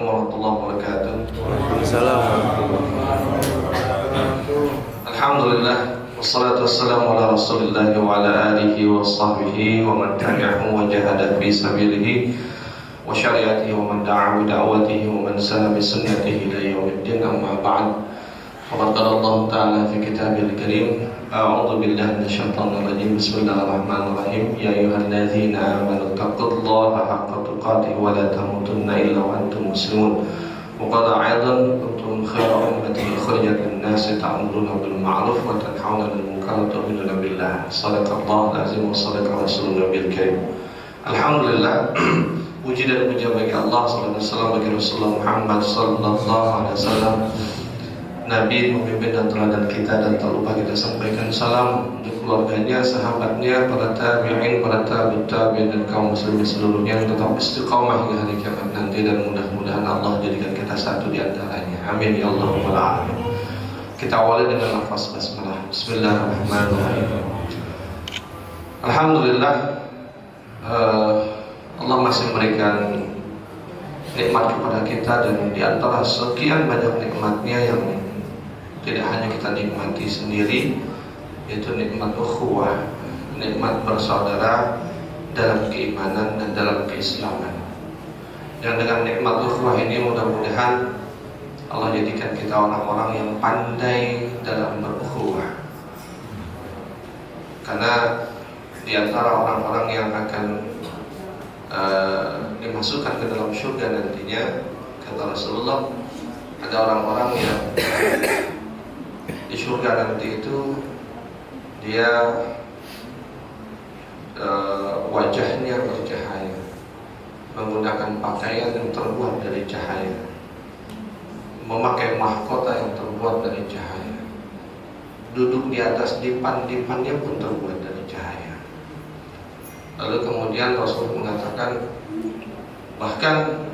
warahmatullahi wabarakatuh. Waalaikumsalam warahmatullahi wabarakatuh. Alhamdulillah, wassalatu wassalamu ala Rasulillah wa ala alihi wa sahbihi wa man tabi'ahu wa jahada fi sabilihi wa syari'atihi wa man da'a bi da'watihi wa man sana bi sunnatihi ila yaumiddin, amma ba'd. Faqad qala Allah Ta'ala fi kitabil karim, a'udzu billahi minasyaitonir rajim. Bismillahirrahmanirrahim. Ya ayyuhalladzina amanu taqullaha haqqa tuqatih wa la tamutunna illa wa antum muslimun. Wa qala aidan kuntum khayra ummatin ukhrijat lin-nasi ta'muruna bil ma'ruf wa tanhauna 'anil munkar wa tu'minuna billah. Shadaqallahul azim wa shadaqa rasulun nabiyil karim. Alhamdulillah, puji dan puja bagi Allah sallallahu alaihi wasallam, bagi Rasulullah Muhammad sallallahu alaihi wasallam, Nabi, pemimpin dan teladan kita, dan tak lupa kita sampaikan salam untuk keluarganya, sahabatnya, para tabi'in, para tabi'in dan kaum muslimin seluruhnya yang tetap istiqamah hingga hari kiamat nanti, dan mudah-mudahan Allah jadikan kita satu di antaranya. Amin ya Allahumma alamin. Kita awali dengan lafaz basmalah. Bismillahirrahmanirrahim. Alhamdulillah, Allah masih memberikan nikmat kepada kita, dan di antara sekian banyak nikmatnya yang tidak hanya kita nikmati sendiri, yaitu nikmat ukhuwah, nikmat bersaudara dalam keimanan dan dalam keislaman. Dan dengan nikmat ukhuwah ini mudah-mudahan Allah jadikan kita orang-orang yang pandai dalam berukhuwah. Karena di antara orang-orang yang akan dimasukkan ke dalam surga nantinya, kata Rasulullah, ada orang-orang yang di surga nanti itu dia wajahnya bercahaya, menggunakan pakaian yang terbuat dari cahaya, memakai mahkota yang terbuat dari cahaya, duduk di atas dipan-dipannya pun terbuat dari cahaya. Lalu kemudian Rasul mengatakan, bahkan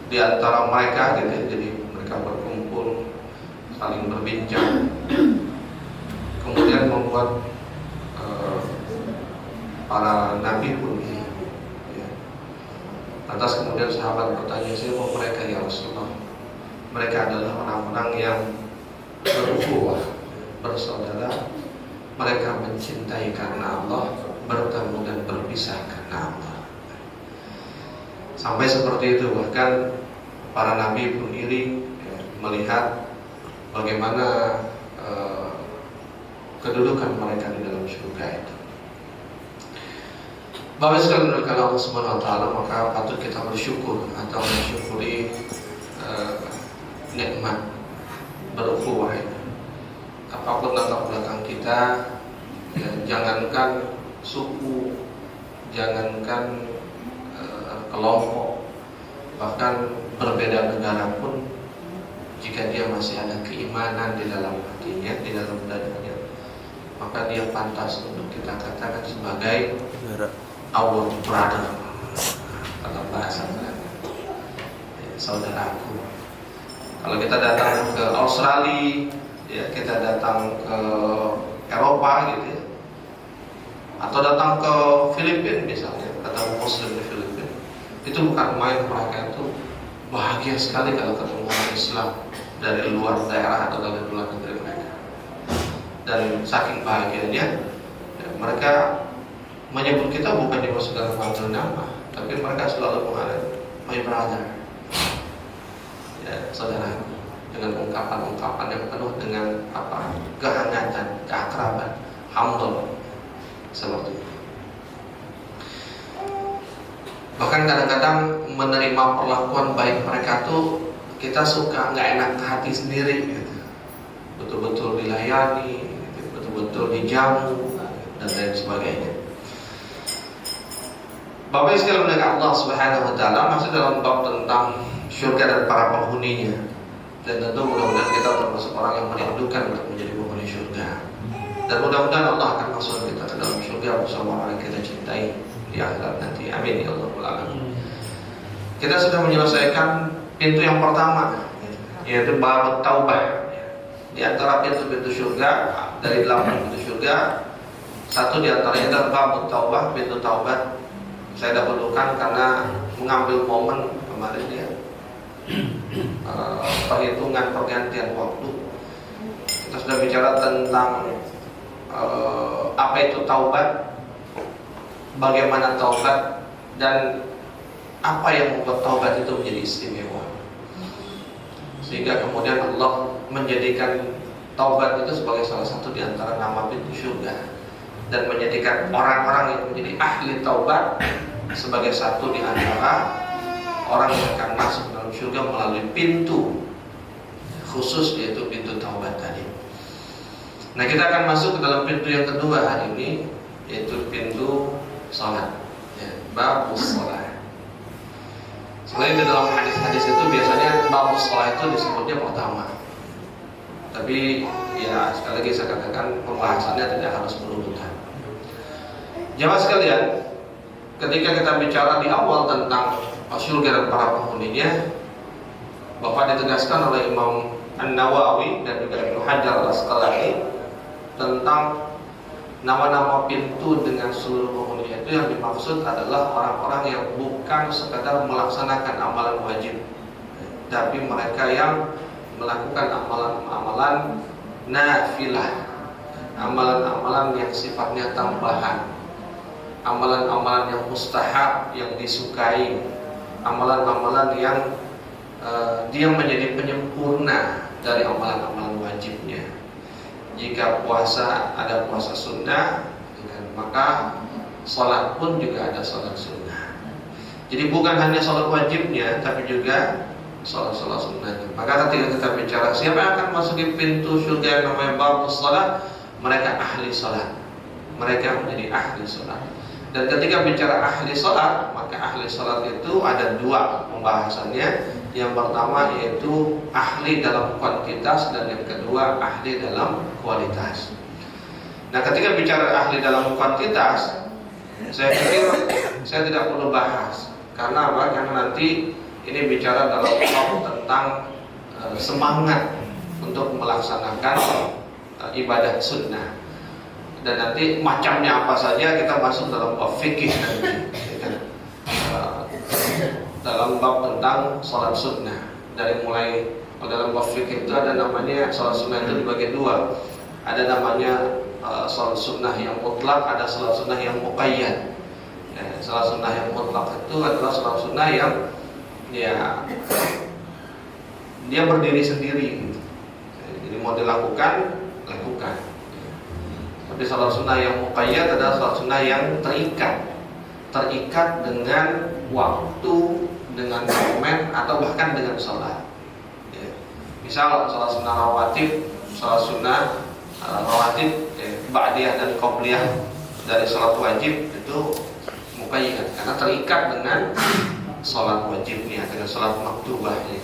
di antara mereka gitu, jadi mereka berkumpul saling berbincang, kemudian membuat para nabi pun ini ya. Lantas kemudian sahabat bertanya, siapa mereka ya Rasulullah? Mereka adalah orang-orang yang berukhuwah, bersaudara. Mereka mencintai karena Allah, bertemu dan berpisah karena Allah. Sampai seperti itu, bahkan para nabi pun iri ya, melihat bagaimana kedudukan mereka di dalam surga itu. Bapak sekalian dimuliakan Allah Subhanahu wa taala, maka patut kita bersyukur atau mensyukuri nikmat berukhuwah ini. Apapun latar belakang kita, ya, jangankan suku, jangankan kelompok, bahkan berbeda negara pun, jika dia masih ada keimanan di dalam hatinya, di dalam dadanya, maka dia pantas untuk kita katakan sebagai our brother, dalam bahasa Belanda, saudaraku. Kalau kita datang ke Australia, ya, kita datang ke Eropa gitu ya, atau datang ke Filipina misalnya, atau Muslim di Filipina, itu bukan main. Mereka itu bahagia sekali kalau ketemu orang Islam dari luar daerah atau dari luar negeri mereka. Dan saking bahagianya, ya, mereka menyebut kita bukan dimaksud dalam panggilan nama, tapi mereka selalu mengatakan my brother, ya, saudara, dengan ungkapan-ungkapan yang penuh dengan apa, kehangatan, keakraban, humble, seperti itu. Bahkan kadang-kadang menerima perlakuan baik mereka tuh kita suka nggak enak ke hati sendiri gitu. Betul-betul dilayani, gitu. Betul-betul dijamu dan lain sebagainya. Bapak sekalian dari Allah Subhanahu wa taala, masih dalam bab tentang surga dan para penghuninya. Dan tentu mudah-mudahan kita termasuk orang yang merindukan untuk menjadi penghuni surga. Dan mudah-mudahan Allah akan masuk kita ke dalam surga bersama orang yang kita cintai di akhirat nanti. Amin ya Rabbal alamin. Kita sudah menyelesaikan pintu yang pertama, yaitu bab taubah. Di antara pintu-pintu surga, dari 8 pintu surga, satu di antaranya adalah bab taubah, pintu taubat. Saya dahulukan karena mengambil momen kemarin ya, perhitungan pergantian waktu. Kita sudah bicara tentang apa itu taubat, bagaimana taubat, dan apa yang membuat taubat itu menjadi istimewa, sehingga kemudian Allah menjadikan taubat itu sebagai salah satu di antara nama pintu surga, dan menjadikan orang-orang yang menjadi ahli taubat sebagai satu di antara orang yang akan masuk dalam surga melalui pintu khusus, yaitu pintu taubat tadi. Nah, kita akan masuk ke dalam pintu yang kedua hari ini, yaitu pintu salat, ya, babus salat. Selain di dalam hadis-hadis itu biasanya babus salat itu disebutnya pertama, tapi ya sekali lagi saya katakan pembahasannya tidak harus berurutan. Jamaah sekalian, ketika kita bicara di awal tentang surga dan para penghuninya, Bapak ditegaskan oleh Imam An-Nawawi dan juga Ibnu Hajar Al-Asqalani tentang nama-nama pintu dengan seluruh penghuninya. Itu yang dimaksud adalah orang-orang yang bukan sekadar melaksanakan amalan wajib, tapi mereka yang melakukan amalan-amalan nafilah, amalan-amalan yang sifatnya tambahan, amalan-amalan yang mustahab, yang disukai, amalan-amalan yang dia menjadi penyempurna dari amalan-amalan wajibnya. Jika puasa ada puasa sunnah, maka sholat pun juga ada sholat sunnah. Jadi bukan hanya sholat wajibnya, tapi juga sholat-sholat sunnahnya. Maka ketika kita bicara siapa yang akan masuk di pintu surga yang namanya babus sholat, mereka ahli sholat, mereka menjadi ahli sholat. Dan ketika bicara ahli sholat, maka ahli sholat itu ada dua pembahasannya. Yang pertama yaitu ahli dalam kuantitas, dan yang kedua ahli dalam kualitas. Nah, ketika bicara ahli dalam kuantitas, saya pikir saya tidak perlu bahas. Karena apa? Karena nanti ini bicara dalam bab tentang semangat untuk melaksanakan ibadah sunnah. Dan nanti macamnya apa saja kita masuk dalam bab fikih nanti, dalam bab tentang sholat sunnah. Dari mulai dalam bab fikih itu ada namanya sholat sunnah itu dibagi dua. Ada namanya sholat sunnah yang mutlak, ada sholat sunnah yang muqayyad. Sholat sunnah yang mutlak itu adalah sholat sunnah yang dia berdiri sendiri, jadi mau dilakukan, lakukan. Tapi sholat sunnah yang muqayyad adalah sholat sunnah yang terikat dengan waktu, dengan momen, atau bahkan dengan sholat. Misal sholat sunnah rawatib, sholat sunnah rawatib, ba'diyah dan qobliyah dari sholat wajib itu muqayyad karena terikat dengan sholat wajibnya, dengan sholat maktubahnya.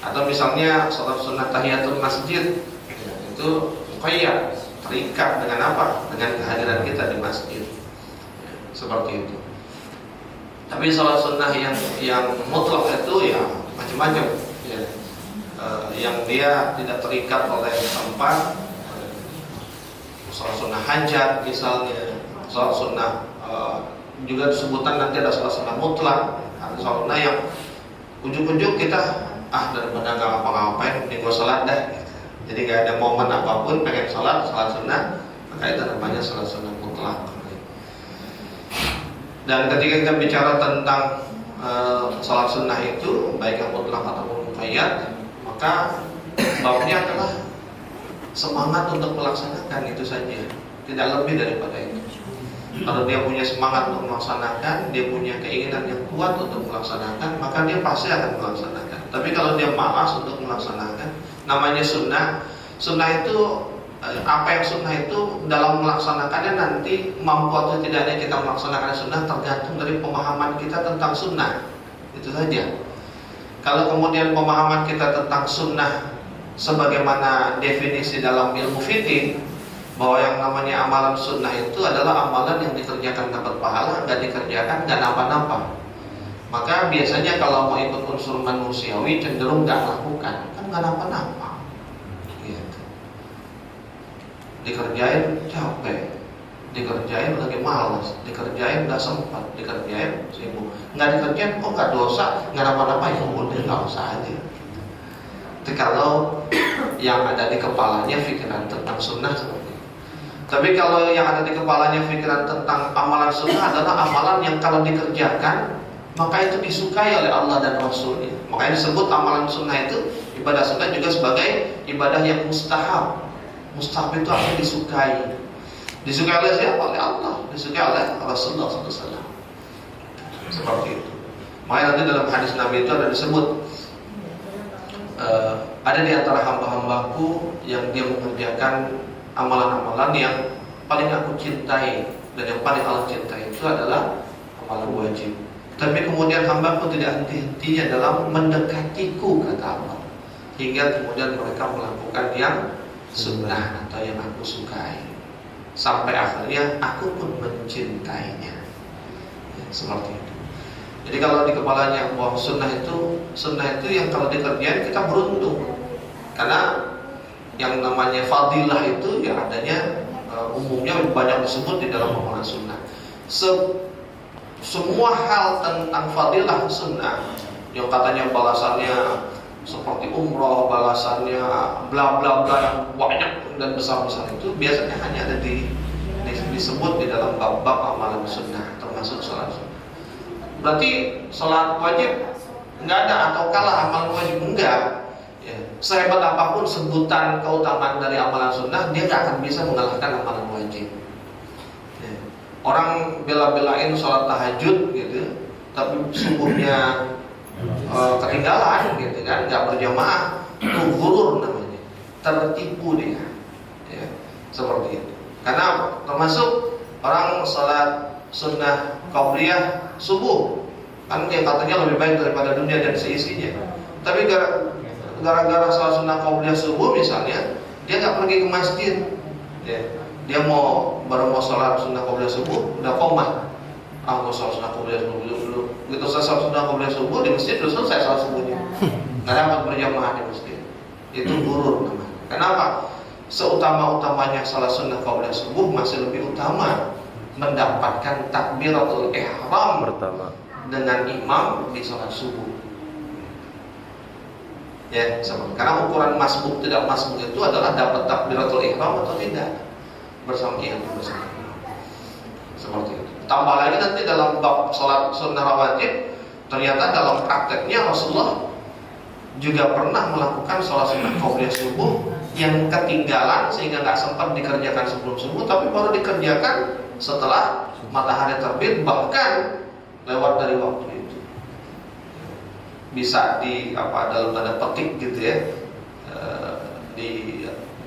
Atau misalnya sholat sunnah tahiyatul masjid, itu muqayyad, terikat dengan apa? Dengan kehadiran kita di masjid. Seperti itu. Tapi sholat sunnah yang mutlak itu ya macam-macam, ya. Yang dia tidak terikat oleh tempat. Sholat sunnah hajat misalnya, sholat sunnah juga disebutan nanti ada sholat sunnah mutlak, ada sholat sunnah yang ujung-ujung kita daripada nggak ngapa-ngapain mending gue sholat dah, gitu. Jadi nggak ada momen apapun pengen sholat sunnah, maka itu namanya sholat sunnah mutlak. Dan ketika kita bicara tentang sholat sunnah itu baik yang mutlak ataupun muqayyad, maka babnya adalah semangat untuk melaksanakan itu saja, tidak lebih daripada itu. Kalau dia punya semangat untuk melaksanakan, dia punya keinginan yang kuat untuk melaksanakan, maka dia pasti akan melaksanakan. Tapi kalau dia malas untuk melaksanakan, namanya sunnah. Sunnah itu apa yang sunnah itu dalam melaksanakannya nanti mampu atau tidaknya kita melaksanakan sunnah tergantung dari pemahaman kita tentang sunnah. Itu saja. Kalau kemudian pemahaman kita tentang sunnah sebagaimana definisi dalam ilmu fikih, bahwa yang namanya amalan sunnah itu adalah amalan yang dikerjakan dapat pahala, nggak dikerjakan nggak napa-napa. Maka biasanya kalau mau ikut unsur manusiawi cenderung nggak lakukan, kan nggak napa-napa. Gitu. Dikerjain capek, dikerjain lagi malas, dikerjain nggak sempat, dikerjain sibuk, nggak dikerjain kok nggak dosa, nggak napa-napa, ya udah nggak usah aja. Itu kalau yang ada di kepalanya pikiran tentang sunnah seperti itu. Tapi kalau yang ada di kepalanya pikiran tentang amalan sunnah adalah amalan yang kalau dikerjakan maka itu disukai oleh Allah dan Rasulnya. Makanya disebut amalan sunnah itu, ibadah sunnah juga sebagai ibadah yang mustahab. Mustahab itu artinya disukai. Disukai oleh siapa? Oleh Allah. Disukai oleh Rasulullah SAW. Seperti itu. Makanya nanti dalam hadis Nabi itu ada disebut ada di antara hamba-hambaku yang dia mengerjakan amalan-amalan yang paling aku cintai dan yang paling Allah cintai itu adalah amalan wajib. Tapi kemudian hambaku tidak henti-hentinya dalam mendekatiku, kata Allah, hingga kemudian mereka melakukan yang sunnah atau yang aku sukai, sampai akhirnya aku pun mencintainya. Ya, seperti itu. Jadi kalau di kepalanya bahwa sunnah itu yang kalau dikerjain kita beruntung, karena yang namanya fadilah itu yang adanya umumnya banyak disebut di dalam amalan sunnah. Semua hal tentang fadilah sunnah yang katanya balasannya seperti umroh, balasannya bla bla bla yang banyak dan besar-besar itu biasanya hanya ada disebut di dalam bab-bab amalan sunnah, termasuk sholat sunnah. Berarti sholat wajib nggak ada atau kalah amalan wajib? Enggak. Ya. Sehebat apapun sebutan keutamaan dari amalan sunnah, dia nggak akan bisa mengalahkan amalan wajib. Ya. Orang bela-belain sholat tahajud gitu, tapi subuhnya ketinggalan gitu kan, nggak berjamaah, itu ghurur namanya, tertipu dia. Ya. Seperti itu. Karena termasuk orang sholat sunnah qabliyah subuh, kan yang katanya lebih baik daripada dunia dan seisinya. Tapi gara-gara sholat sunnah qabliyah subuh misalnya, dia nggak pergi ke masjid, ya. Dia baru mau sholat sunnah qabliyah subuh, udah koma. Mau sholat sunnah qabliyah subuh dulu. Gitu selesai sholat sunnah qabliyah subuh di masjid, udah selesai sholat subuhnya. Nggak dapat berjamaah di masjid. Itu ghurur namanya. Kenapa? Seutama-utamanya sholat sunnah qabliyah subuh masih lebih utama mendapatkan takbiratul ihram pertama dengan imam di sholat subuh. Ya, sama. Karena ukuran masbuk tidak masbuk itu adalah dapat takbiratul ihram atau tidak bersama imam. Seperti itu. Tambah lagi nanti dalam bab sholat sunnah rawatib, ternyata dalam prakteknya Rasulullah juga pernah melakukan sholat sunnah qabliyah subuh yang ketinggalan sehingga nggak sempat dikerjakan sebelum subuh, tapi baru dikerjakan setelah matahari terbit, bahkan lewat dari waktu itu. Bisa dalam tanda petik gitu ya,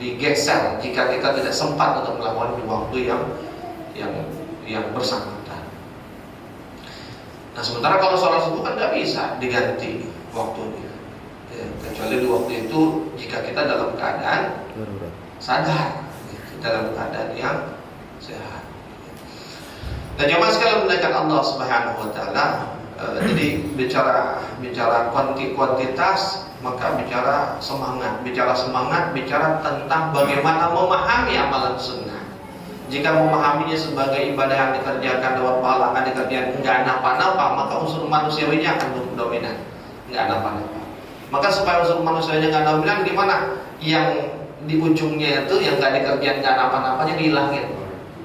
digeser jika kita tidak sempat untuk melakukan di waktu yang bersangkutan. Nah, sementara kalau sholat subuh kan nggak bisa diganti waktunya, ya, kecuali di waktu itu jika kita dalam keadaan sadar, dalam keadaan yang sehat. Dan jemaah sekalian menaikkan Allah Subhanahu wa taala, jadi bicara kuantitas, maka bicara semangat, bicara tentang bagaimana memahami amalan sunnah. Jika memahaminya sebagai ibadah yang dikerjakan lewat pahala, akan dikerjakan enggak napa-napa, maka unsur manusiawinya akan dominan, enggak napa-napa. Maka supaya unsur manusianya enggak dominan, gimana? Yang di ujungnya itu yang enggak dikerjakan enggak napa-napanya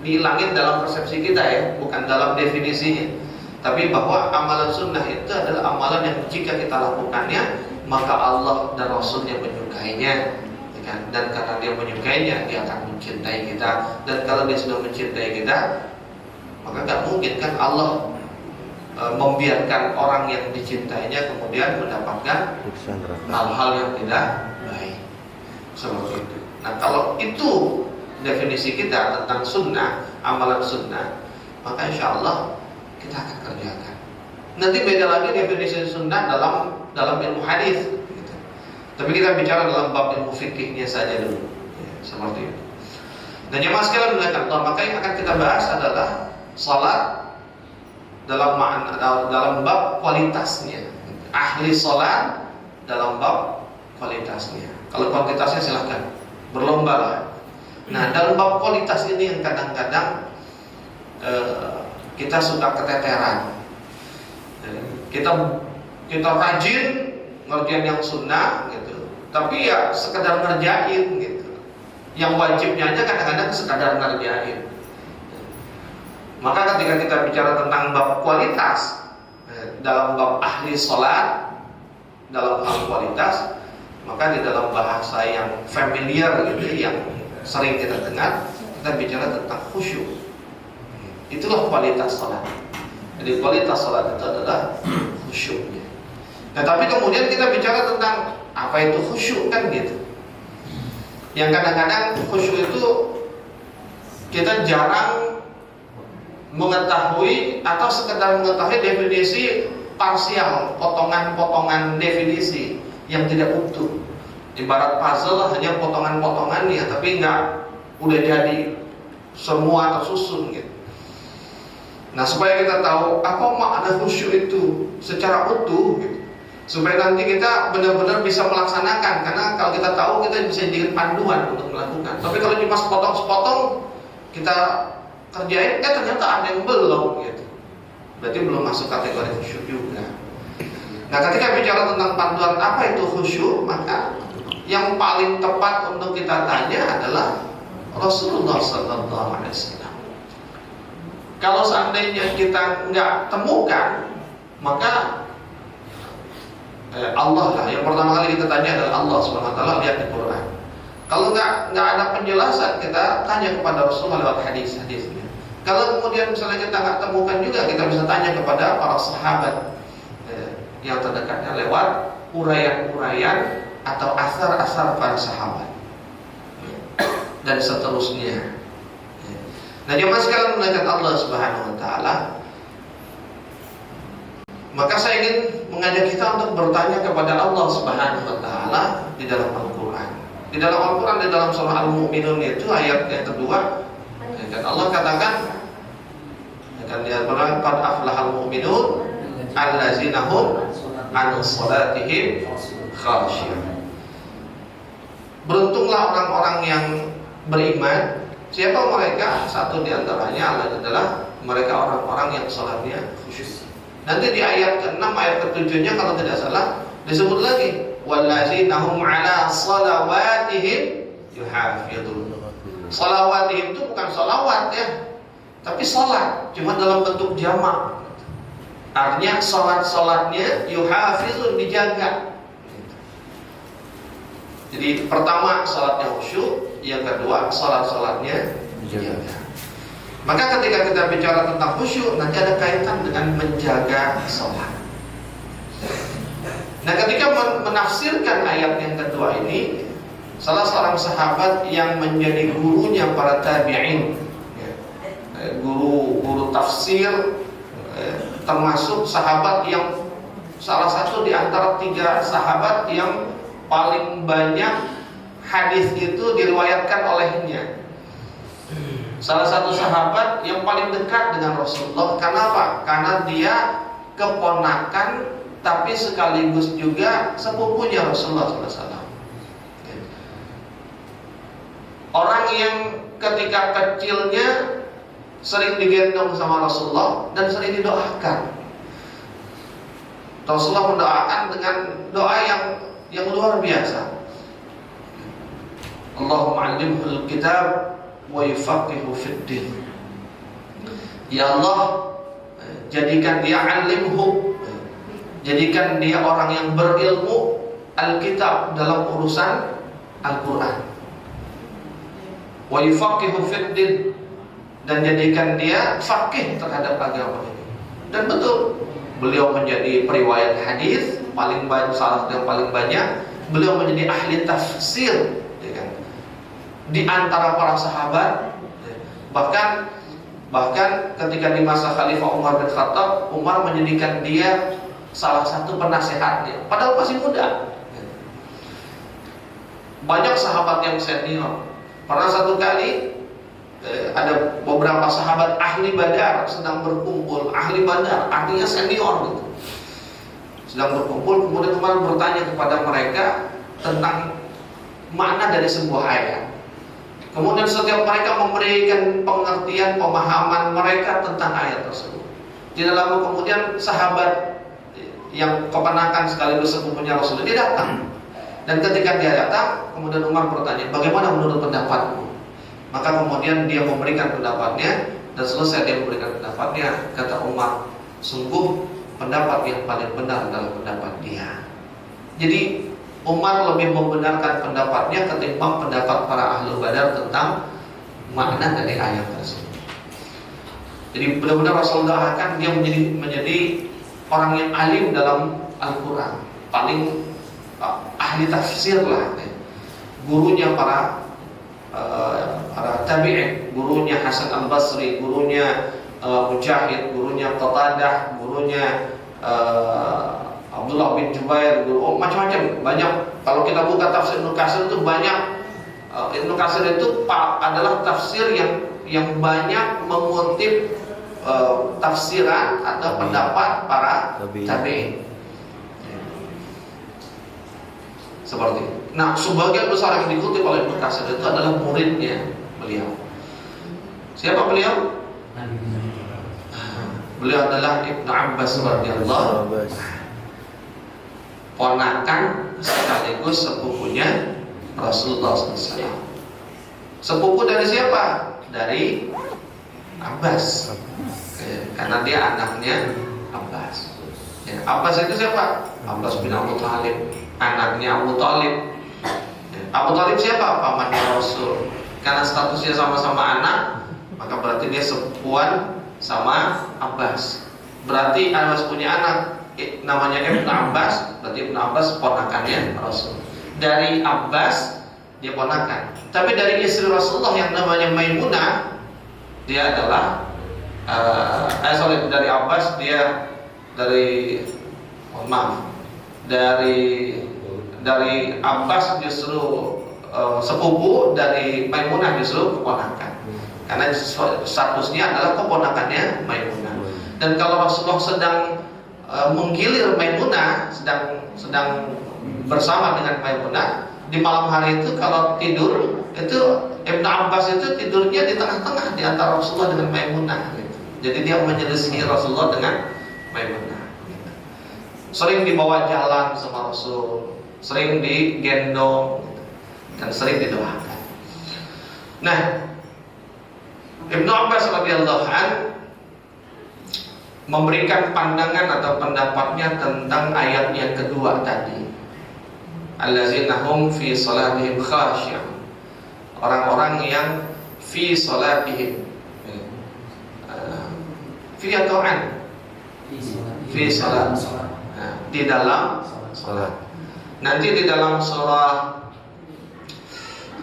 dihilangin dalam persepsi kita ya, bukan dalam definisinya. Tapi bahwa amalan sunnah itu adalah amalan yang jika kita lakukannya, maka Allah dan Rasulnya menyukainya, ya kan? Dan karena dia menyukainya, dia akan mencintai kita. Dan kalau dia sudah mencintai kita, maka gak mungkin kan Allah membiarkan orang yang dicintainya kemudian mendapatkan hal-hal yang tidak baik. Seperti itu. Nah, kalau itu definisi kita tentang sunnah, amalan sunnah, maka insya Allah kita akan kerjakan. Nanti beda lagi definisi sunnah dalam ilmu hadis, gitu. Tapi kita bicara dalam bab ilmu fikihnya saja dulu, ya, seperti itu. Dan jemaah sekalian melihat Allah, maka yang akan kita bahas adalah salat dalam bab kualitasnya. Ahli salat dalam bab kualitasnya. Kalau kuantitasnya silahkan berlomba lah. Nah, dalam bab kualitas ini yang kadang-kadang kita suka keteteran. Kita rajin ngerjain yang sunnah gitu, tapi ya sekedar ngerjain gitu. Yang wajibnya aja kadang-kadang sekadar ngerjain. Maka ketika kita bicara tentang bab kualitas, dalam bab ahli sholat, dalam hal kualitas, maka di dalam bahasa yang familiar gitu, yang sering kita dengar, kita bicara tentang khusyuk. Itulah kualitas sholat. Jadi kualitas sholat itu adalah khusyuknya. Nah, tapi kemudian kita bicara tentang apa itu khusyuk kan gitu. Yang kadang-kadang khusyuk itu kita jarang mengetahui atau sekedar mengetahui definisi parsial, potongan-potongan definisi yang tidak utuh. Ibarat puzzle hanya potongan-potongannya, tapi nggak udah jadi semua tersusun gitu. Nah, supaya kita tahu apa makna khusyuk itu secara utuh gitu. Supaya nanti kita benar-benar bisa melaksanakan, karena kalau kita tahu kita bisa jadikan panduan untuk melakukan. Tapi kalau cuma sepotong-sepotong kita kerjain, ternyata ada yang belum gitu. Berarti belum masuk kategori khusyuk juga. Nah, ketika bicara tentang panduan apa itu khusyuk, maka yang paling tepat untuk kita tanya adalah Rasulullah SAW. Kalau seandainya kita nggak temukan, maka Allah lah yang pertama kali kita tanya adalah Allah SWT, lihat di Quran. Kalau nggak ada penjelasan, kita tanya kepada Rasulullah lewat hadis-hadisnya. Kalau kemudian misalnya kita nggak temukan juga, kita bisa tanya kepada para sahabat yang terdekatnya lewat uraian-uraian atau asar-asar para sahabat dan seterusnya. Nah, jemaah sekalian melihat Allah Subhanahu Wa Taala, maka saya ingin mengajak kita untuk bertanya kepada Allah Subhanahu Wa Taala di dalam Al-Quran. Di dalam Al-Quran, di dalam surah Al-Mu'minun itu ayat yang kedua, dan Allah katakan, dan di Al-Quran, qad aflahal mu'minun allazina hum an salatihim khashi'un. Beruntunglah orang-orang yang beriman. Siapa mereka? Satu di antaranya adalah mereka orang-orang yang salatnya khusyuk. Nanti di ayat ke-6, ayat ke-7-nya kalau tidak salah disebut lagi, wallazina hum ala salawatihim yuhafizun. Salawatihim itu bukan salawat ya, tapi salat, cuma dalam bentuk jamak. Artinya salat-salatnya yuhafizun, dijaga. Jadi pertama salatnya khusyuk, yang kedua salat-salatnya dijaga. Maka ketika kita bicara tentang khusyuk, nanti ada kaitan dengan menjaga salat. Nah, ketika menafsirkan ayat yang kedua ini, salah seorang sahabat yang menjadi gurunya para tabi'in, guru tafsir, termasuk sahabat yang salah satu di antara 3 sahabat yang paling banyak hadis itu diriwayatkan olehnya. Salah satu sahabat yang paling dekat dengan Rasulullah. Karena apa? Karena dia keponakan tapi sekaligus juga sepupunya Rasulullah SAW. Orang yang ketika kecilnya sering digendong sama Rasulullah dan sering didoakan. Rasulullah mendoakan dengan doa yang luar biasa. Allahumma 'allimhul kitab wa yufaqihu fid din. Ya Allah, jadikan dia alimhu, jadikan dia orang yang berilmu Alkitab dalam urusan Al-Quran. Wa yufaqihu fid din, dan jadikan dia faqih terhadap agama ini. Dan betul, beliau menjadi periwayat hadis paling banyak, salah yang paling banyak. Beliau menjadi ahli tafsir, ya kan? Di antara para sahabat. Bahkan ketika di masa Khalifah Umar bin Khattab, Umar menjadikan dia salah satu penasehatnya, padahal masih muda. Banyak sahabat yang senior. Pernah satu kali ada beberapa sahabat ahli Badar sedang berkumpul. Ahli Badar artinya senior gitu. Sedang berkumpul, kemudian Umar bertanya kepada mereka tentang makna dari sebuah ayat. Kemudian setiap mereka memberikan pengertian, pemahaman mereka tentang ayat tersebut. Tidak lama kemudian sahabat yang keponakan sekaligus sepupunya Rasulullah, dia datang. Dan ketika dia datang, kemudian Umar bertanya, bagaimana menurut pendapatmu? Maka kemudian dia memberikan pendapatnya, dan selesai dia memberikan pendapatnya, kata Umar, sungguh pendapat yang paling benar adalah pendapat dia. Jadi Umar lebih membenarkan pendapatnya ketimbang pendapat para ahli Badar tentang makna dari ayat tersebut. Jadi benar-benar Rasulullah akan dia menjadi orang yang alim dalam Al-Quran, paling ahli tafsir lah, gurunya para tabi'in, gurunya Hasan Al-Basri, gurunya Mujahid, gurunya Qatadah, gurunya Abdullah bin Jubair, macam-macam, banyak. Kalau kita buka tafsir Ibnu Katsir itu banyak. Ibnu Katsir itu adalah tafsir yang banyak mengutip tafsiran atau pendapat para tabi'in. Seperti itu. Nah, sebagian besar yang dikutip oleh Ibnu Katsir itu adalah muridnya beliau. Siapa beliau? Beliau adalah Ibnu Abbas radhiyallahu, ponakan sekaligus sepupunya Rasulullah SAW. Sepupu dari siapa? Dari Abbas, karena dia anaknya Abbas. Abbas itu siapa? Abbas bin Abu Thalib, anaknya Abu Thalib. Abu Thalib siapa? Pamannya Rasul. Karena statusnya sama-sama anak, maka berarti dia sepupuan sama Abbas. Berarti Abbas punya anak namanya Ibnu Abbas, berarti Ibnu Abbas ponakannya Rasul. Dari Abbas dia ponakan. Tapi dari istri Rasulullah yang namanya Maimunah, dia adalah dari Abbas dia dari dari Abbas justru sepupu, dari Maimunah justru keponakan. Karena statusnya adalah keponakannya Maimunah. Dan kalau Rasulullah sedang menggilir Maimunah, sedang bersama dengan Maimunah di malam hari itu, kalau tidur itu Ibnu Abbas itu tidurnya di tengah-tengah di antara Rasulullah dengan Maimunah gitu. Jadi dia menyelisih Rasulullah dengan Maimunah gitu. Sering dibawa jalan sama Rasul, sering digendong gitu, dan sering didoakan. Nah, Ibnu Abbas radhiyallahu anhu memberikan pandangan atau pendapatnya tentang ayat yang kedua tadi. Allazina hum fi salatihim khashi'un. Orang-orang yang fi salatihim fi atau an? Fi salat. Di dalam salat. Nanti di dalam surah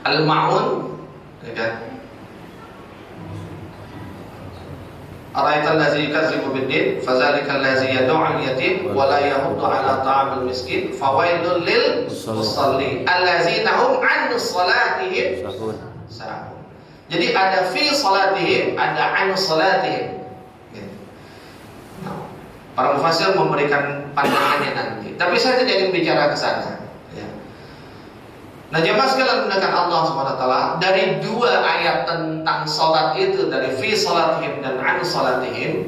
Al-Ma'un, ya kan? Ara'aital ladzi yukadzibu bid-din fadzalikal ladzi yad'u al-yatim wa la yahuddu 'ala ta'amil miskin fawailul lil musallin allazina hum 'an salatihim sahun. Jadi ada fi salatihim, ada 'an salatihim. Nah, para mufassir memberikan pandangannya nanti. Tapi saya tidak ingin bicara ke sana. Nah, jemaah sekalian menggunakan Allah SWT, dari dua ayat tentang salat itu, dari fi salatihim dan an salatihim,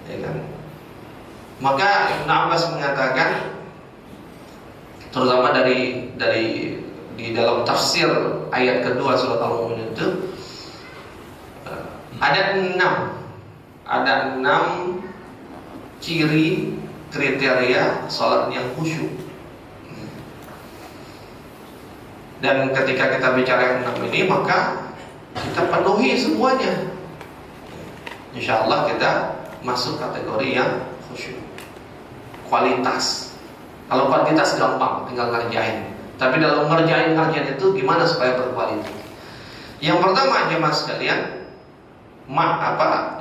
ya kan? Maka Ibnu Abbas mengatakan, terutama dari di dalam tafsir ayat kedua surat Al-Mu'min itu ada enam ciri kriteria salat yang khusyuk. Dan ketika kita bicara tentang ini, maka kita penuhi semuanya. Insya Allah kita masuk kategori yang khusyuk. Kualitas. Kalau kuantitas gampang, tinggal ngerjain. Tapi dalam ngerjain itu gimana supaya berkualitas? Yang pertama, jemaah sekalian,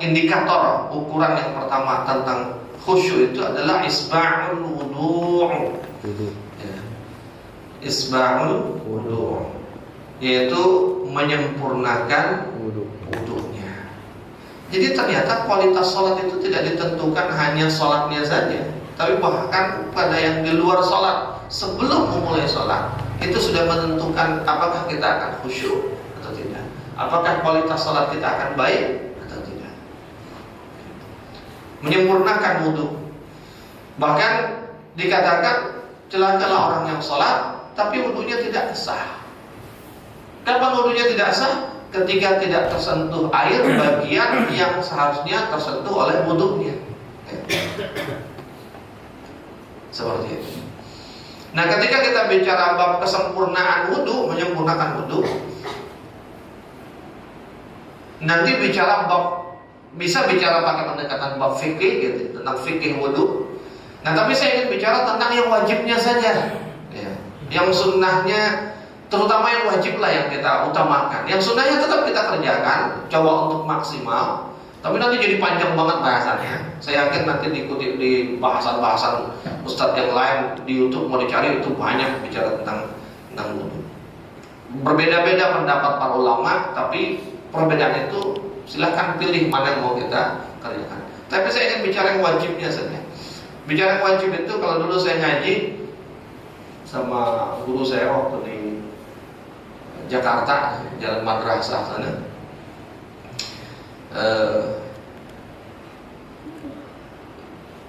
indikator ukuran yang pertama tentang khusyuk itu adalah isba'ul wudu'. Isba'ul wudu', yaitu menyempurnakan wudunya. Jadi ternyata kualitas sholat itu tidak ditentukan hanya sholatnya saja, tapi bahkan pada yang di luar sholat, sebelum memulai sholat, itu sudah menentukan apakah kita akan khusyuk atau tidak, apakah kualitas sholat kita akan baik atau tidak. Menyempurnakan wudu. Bahkan dikatakan celakalah orang yang sholat tapi wudunya tidak sah. Kapan wudunya tidak sah? Ketika tidak tersentuh air bagian yang seharusnya tersentuh oleh wudunya. Seperti itu. Nah, ketika kita bicara bab kesempurnaan wudu, menyempurnakan wudu, nanti bicara bab, bisa bicara pakai pendekatan bab fikih gitu, tentang fikih wudu. Nah, tapi saya ingin bicara tentang yang wajibnya saja, ya. Yang sunnahnya, terutama yang wajib lah yang kita utamakan. Yang sunnahnya tetap kita kerjakan, coba untuk maksimal. Tapi nanti jadi panjang banget bahasannya. Saya yakin nanti diikuti di bahasan-bahasan ustadz yang lain di YouTube, mau dicari itu banyak bicara tentang wudu. Berbeda-beda pendapat para ulama, tapi perbedaan itu silahkan pilih mana yang mau kita kerjakan. Tapi saya ingin bicara yang wajibnya saja. Bicara yang wajib itu, kalau dulu saya ngaji sama guru saya waktu di Jakarta, Jalan Madrasah sana.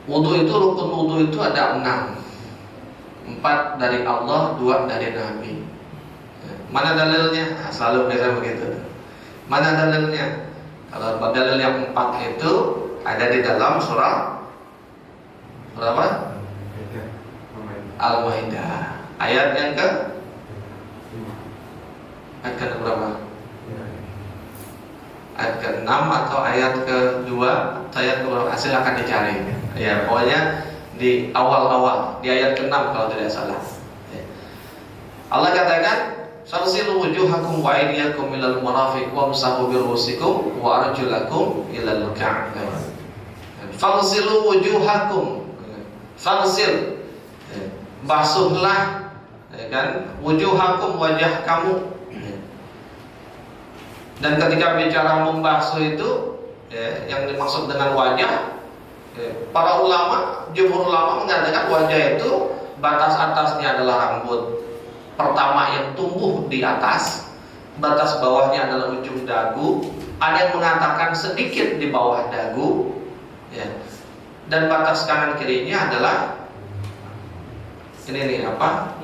Wudu itu, rukun wudu itu ada 6. 4 dari Allah, 2 dari Nabi. Mana dalilnya? Nah, selalu biasa begitu. Mana dalilnya? Kalau dalil yang 4 itu ada di dalam surah berapa? Al-Maidah. Ayat yang ke? Ayat ke berapa? Ayat ke-6 atau ayat ke-2 atau ayat ke-2, silakan dicari. Ya, pokoknya di awal-awal, di ayat ke-6 kalau tidak salah. Ya. Allah katakan, "Farsilu wujuhakum wa aydiyakum ilal marafiq wamsahu bi ru'usikum wa arjulakum ilal ka'bayn." Farsilu wujuhakum. Farsil. Basuhlah, ya kan? Wujuhakum, wajah kamu. Dan ketika bicara membasuh itu, ya, yang dimaksud dengan wajah, ya, para ulama, jumhur ulama mengatakan wajah itu batas atasnya adalah rambut pertama yang tumbuh di atas, batas bawahnya adalah ujung dagu, ada yang mengatakan sedikit di bawah dagu, ya, dan batas kanan kirinya adalah ini nih apa?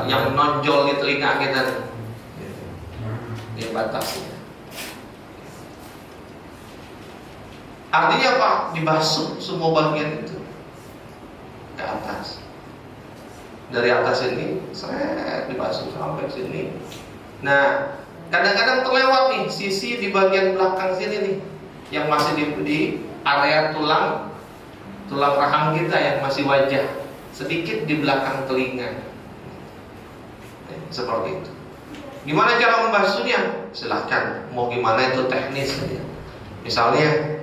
Yang nonjol di telinga kita. Ini batasnya. Artinya apa? Dibasuh semua bagian itu ke atas. Dari atas ini saya dibasuh sampai sini. Nah, kadang-kadang terlewat nih sisi di bagian belakang sini nih, yang masih di area tulang rahang kita yang masih wajah, sedikit di belakang telinga. Seperti itu. Gimana cara membasuhnya? Silahkan, mau gimana itu teknis saja. Misalnya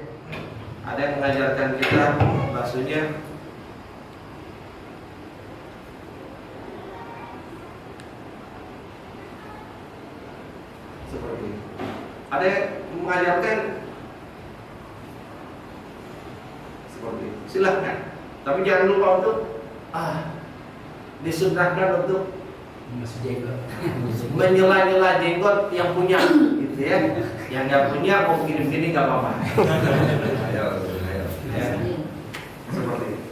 ada yang mengajarkan kita membasuhnya seperti itu. Ada yang mengajarkan seperti itu. Silahkan, tapi jangan lupa untuk disunnahkan untuk menyela-nyela jenggot yang punya, gitu ya. Yang nggak punya mau gini-gini nggak apa-apa. Ya. Seperti itu.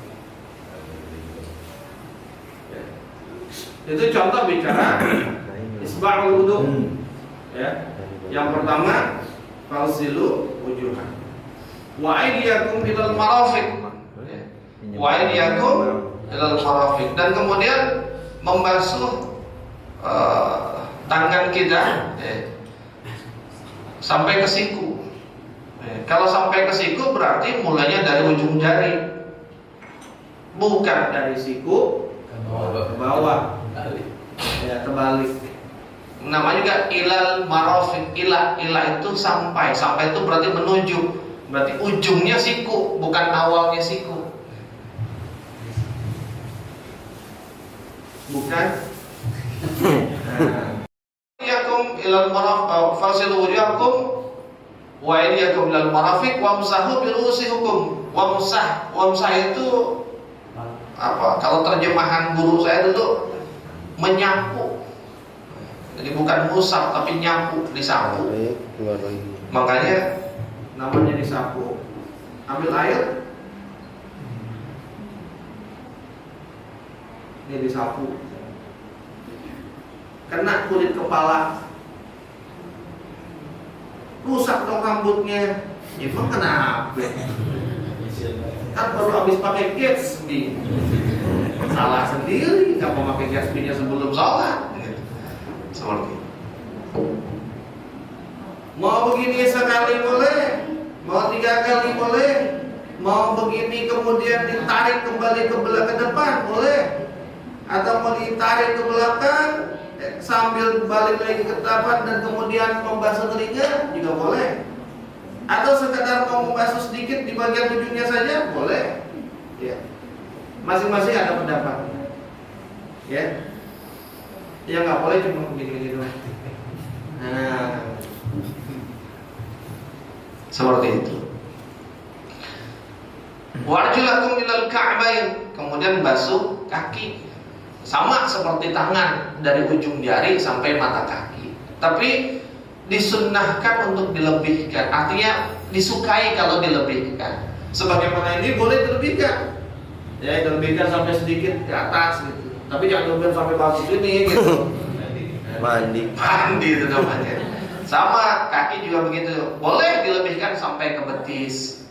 Ya. Itu contoh bicara isba'ul wudu. Ya. Yang pertama, falsilu wujuhan. Wa aydiyakum ilal marafiq. Wa aydiyakum ilal marafiq. Dan kemudian membasuh tangan kita sampai ke siku. Kalau sampai ke siku berarti mulainya dari ujung jari, bukan dari siku ke bawah. Ya, terbalik. Namanya juga ilal marafiq. Ila itu sampai itu berarti menuju. Berarti ujungnya siku, bukan awalnya siku. Bukan. Yakum ilal marafiq, fasilu wujuhakum wa aydiyakum ilal marafiq wamsahu bi ru'usikum. Wamsah itu apa? Kalau terjemahan guru saya dulu menyapu. Jadi bukan musab tapi nyapu, disapu. Makanya namanya disapu. Ambil air, ini disapu. kena kulit kepala, rusak dong rambutnya. Emang kenapa? Kan baru habis pakai Gatsby, salah sendiri, nggak mau pakai Gatsby-nya sebelum sholat. Seperti itu. Mau begini sekali boleh, mau 3 kali boleh, mau begini kemudian ditarik kembali ke depan boleh, atau mau ditarik ke belakang sambil balik lagi ke depan dan kemudian membasuh telinga juga boleh, atau sekedar mau membasuh sedikit di bagian ujungnya saja boleh. Ya, masing-masing ada pendapat. Ya, yang nggak boleh cuma begini doang. Nah, seperti itu. Warjulakum ilal ka'bain, kemudian basuh kaki. Sama seperti tangan dari ujung jari sampai mata kaki. Tapi disunnahkan untuk dilebihkan. Artinya disukai kalau dilebihkan. Sebagaimana ini boleh dilebihkan. Ya, dilebihkan sampai sedikit ke atas gitu. Tapi jangan dilebihkan sampai bagus ini gitu. Mandi itu namanya. Sama kaki juga begitu. Boleh dilebihkan sampai ke betis.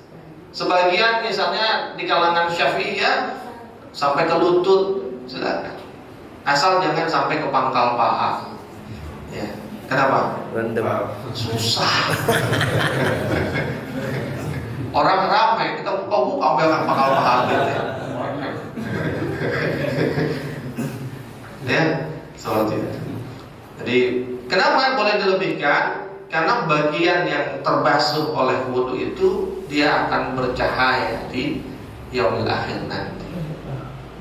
Sebagian misalnya di kalangan Syafi'iyah sampai ke lutut, silakan. Asal jangan sampai ke pangkal paha. Ya. Kenapa? Rendem. Susah. Orang ramai, kita buka-buka sampai pangkal paha gitu. Ya, seperti itu. Jadi, kenapa boleh dilebihkan? Karena bagian yang terbasuh oleh wudu itu dia akan bercahaya di yaumil akhir nanti.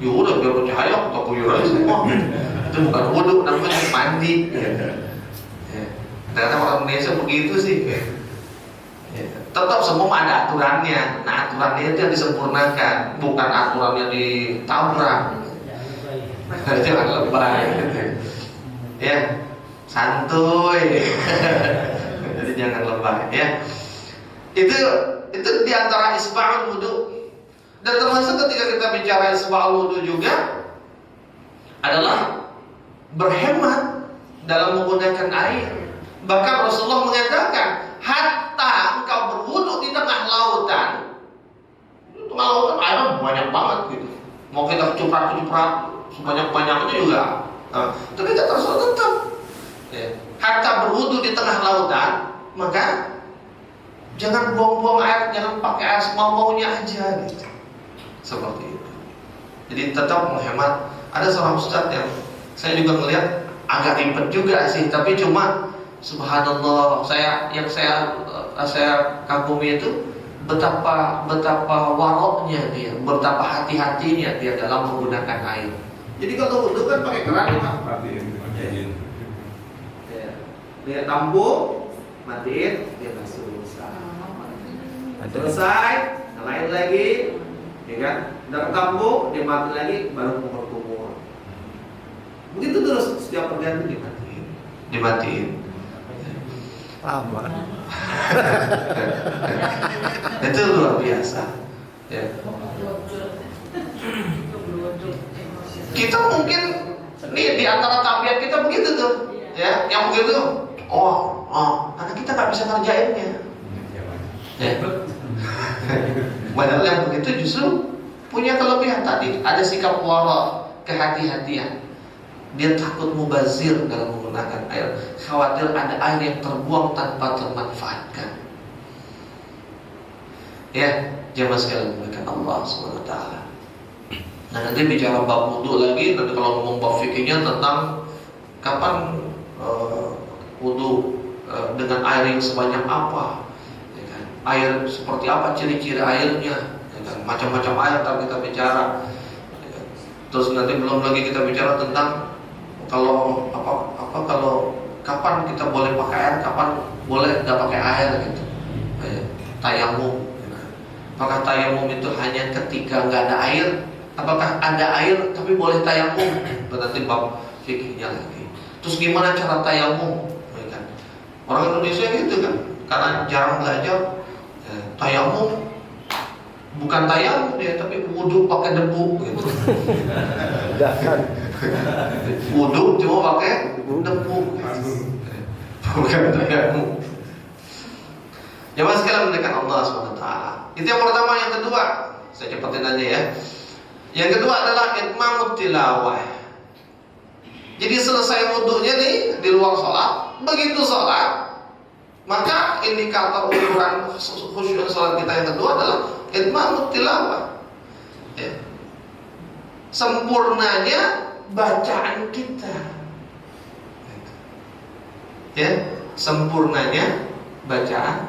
Ya udah biar bercahaya, kita kuyur aja semua. Itu bukan wudu, namanya mandi. Ya. Ternyata orang Indonesia begitu sih. Ya. Tetap semua ada aturannya. Nah, aturannya itu yang disempurnakan, bukan aturan yang ditabrak. Jangan lebay. Ya, santuy. Jadi jangan lebay. Ya. Itu diantara isba'ul wudu. Dan termasuk ketika kita bicara isba'ul wudu juga adalah berhemat dalam menggunakan air. Bahkan Rasulullah mengatakan, hatta engkau berwudu di tengah lautan. Tengah lautan airnya banyak banget gitu. Mau kita cuprat-cuprat sebanyak-banyaknya juga. Nah, itu kita Rasulullah tetap. Ya. Hatta berwudu di tengah lautan, maka jangan buang-buang air, jangan pakai air semau-maunya aja gitu. Seperti itu. Jadi tetap menghemat. Ada seorang ustadz yang saya juga melihat agak ribet juga sih, tapi cuma subhanallah, saya kagumi itu betapa waroknya dia, betapa hati-hatinya dia dalam menggunakan air. Jadi kalau wudu kan pakai keran ya, Pak. Dia tampung, matiin, dia basuh. Selesai, nyalain lagi, ya kan? Udah ketampung, dia mati lagi, baru kumur-kumur. Begitu terus setiap pergantian dimatiin. Lama. Itu luar biasa. Ya. Kita mungkin nih di antara tabiat kita begitu tuh, ya, yang begitu. Karena kita nggak bisa ngerjainnya. Ya. Padahal yang begitu justru punya kelebihan tadi. Ada sikap wara, kehati-hatian. Dia takut mubazir dalam menggunakan air. Khawatir ada air yang terbuang tanpa termanfaatkan. Ya, jamaah sekalian dimuliakan Allah SWT. Nah, nanti bicara bab wudu lagi. Nanti kalau ngomong bab fikihnya tentang kapan wudu dengan air yang sebanyak apa, ya kan? Air seperti apa, ciri-ciri airnya, ya kan? Macam-macam air ntar kita bicara, ya kan? Terus nanti belum lagi kita bicara tentang kalau kalau kapan kita boleh pakai air, kapan boleh nggak pakai air gitu. Tayamum, ya kan? Apakah tayamum itu hanya ketika nggak ada air? Apakah ada air tapi boleh tayamum? Nanti bab fikihnya lagi. Terus gimana cara tayamum? Orang Indonesia gitu kan, karena jarang belajar. Tayamum bukan tayamum dia, tapi wudu pakai debu gitu. Wudu cuma pakai debu. Bukan tayammum. Jamaah sekalian mendekat Allah SWT. Itu yang pertama. Yang kedua, saya cepatin aja ya. Yang kedua adalah itmamut tilawah. Jadi selesai wudunya nih di ruang sholat, begitu sholat, maka indikator ukuran khusyuk sholat kita yang kedua adalah itmamut tilawah. Ya. Sempurnanya bacaan kita. Ya, sempurnanya bacaan.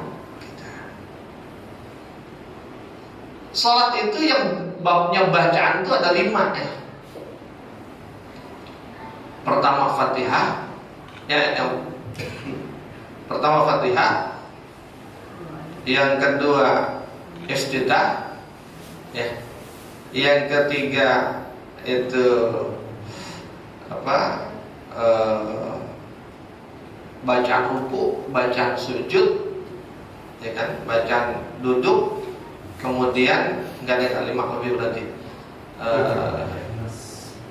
Salat itu yang babnya bacaan itu ada 5 ya. Pertama Fatihah, yang pertama Fatihah, yang kedua Iftitah, ya. Yang ketiga itu bacaan ruku, bacaan sujud, ya kan, bacaan duduk. Kemudian nggak ada 5 lebih berarti.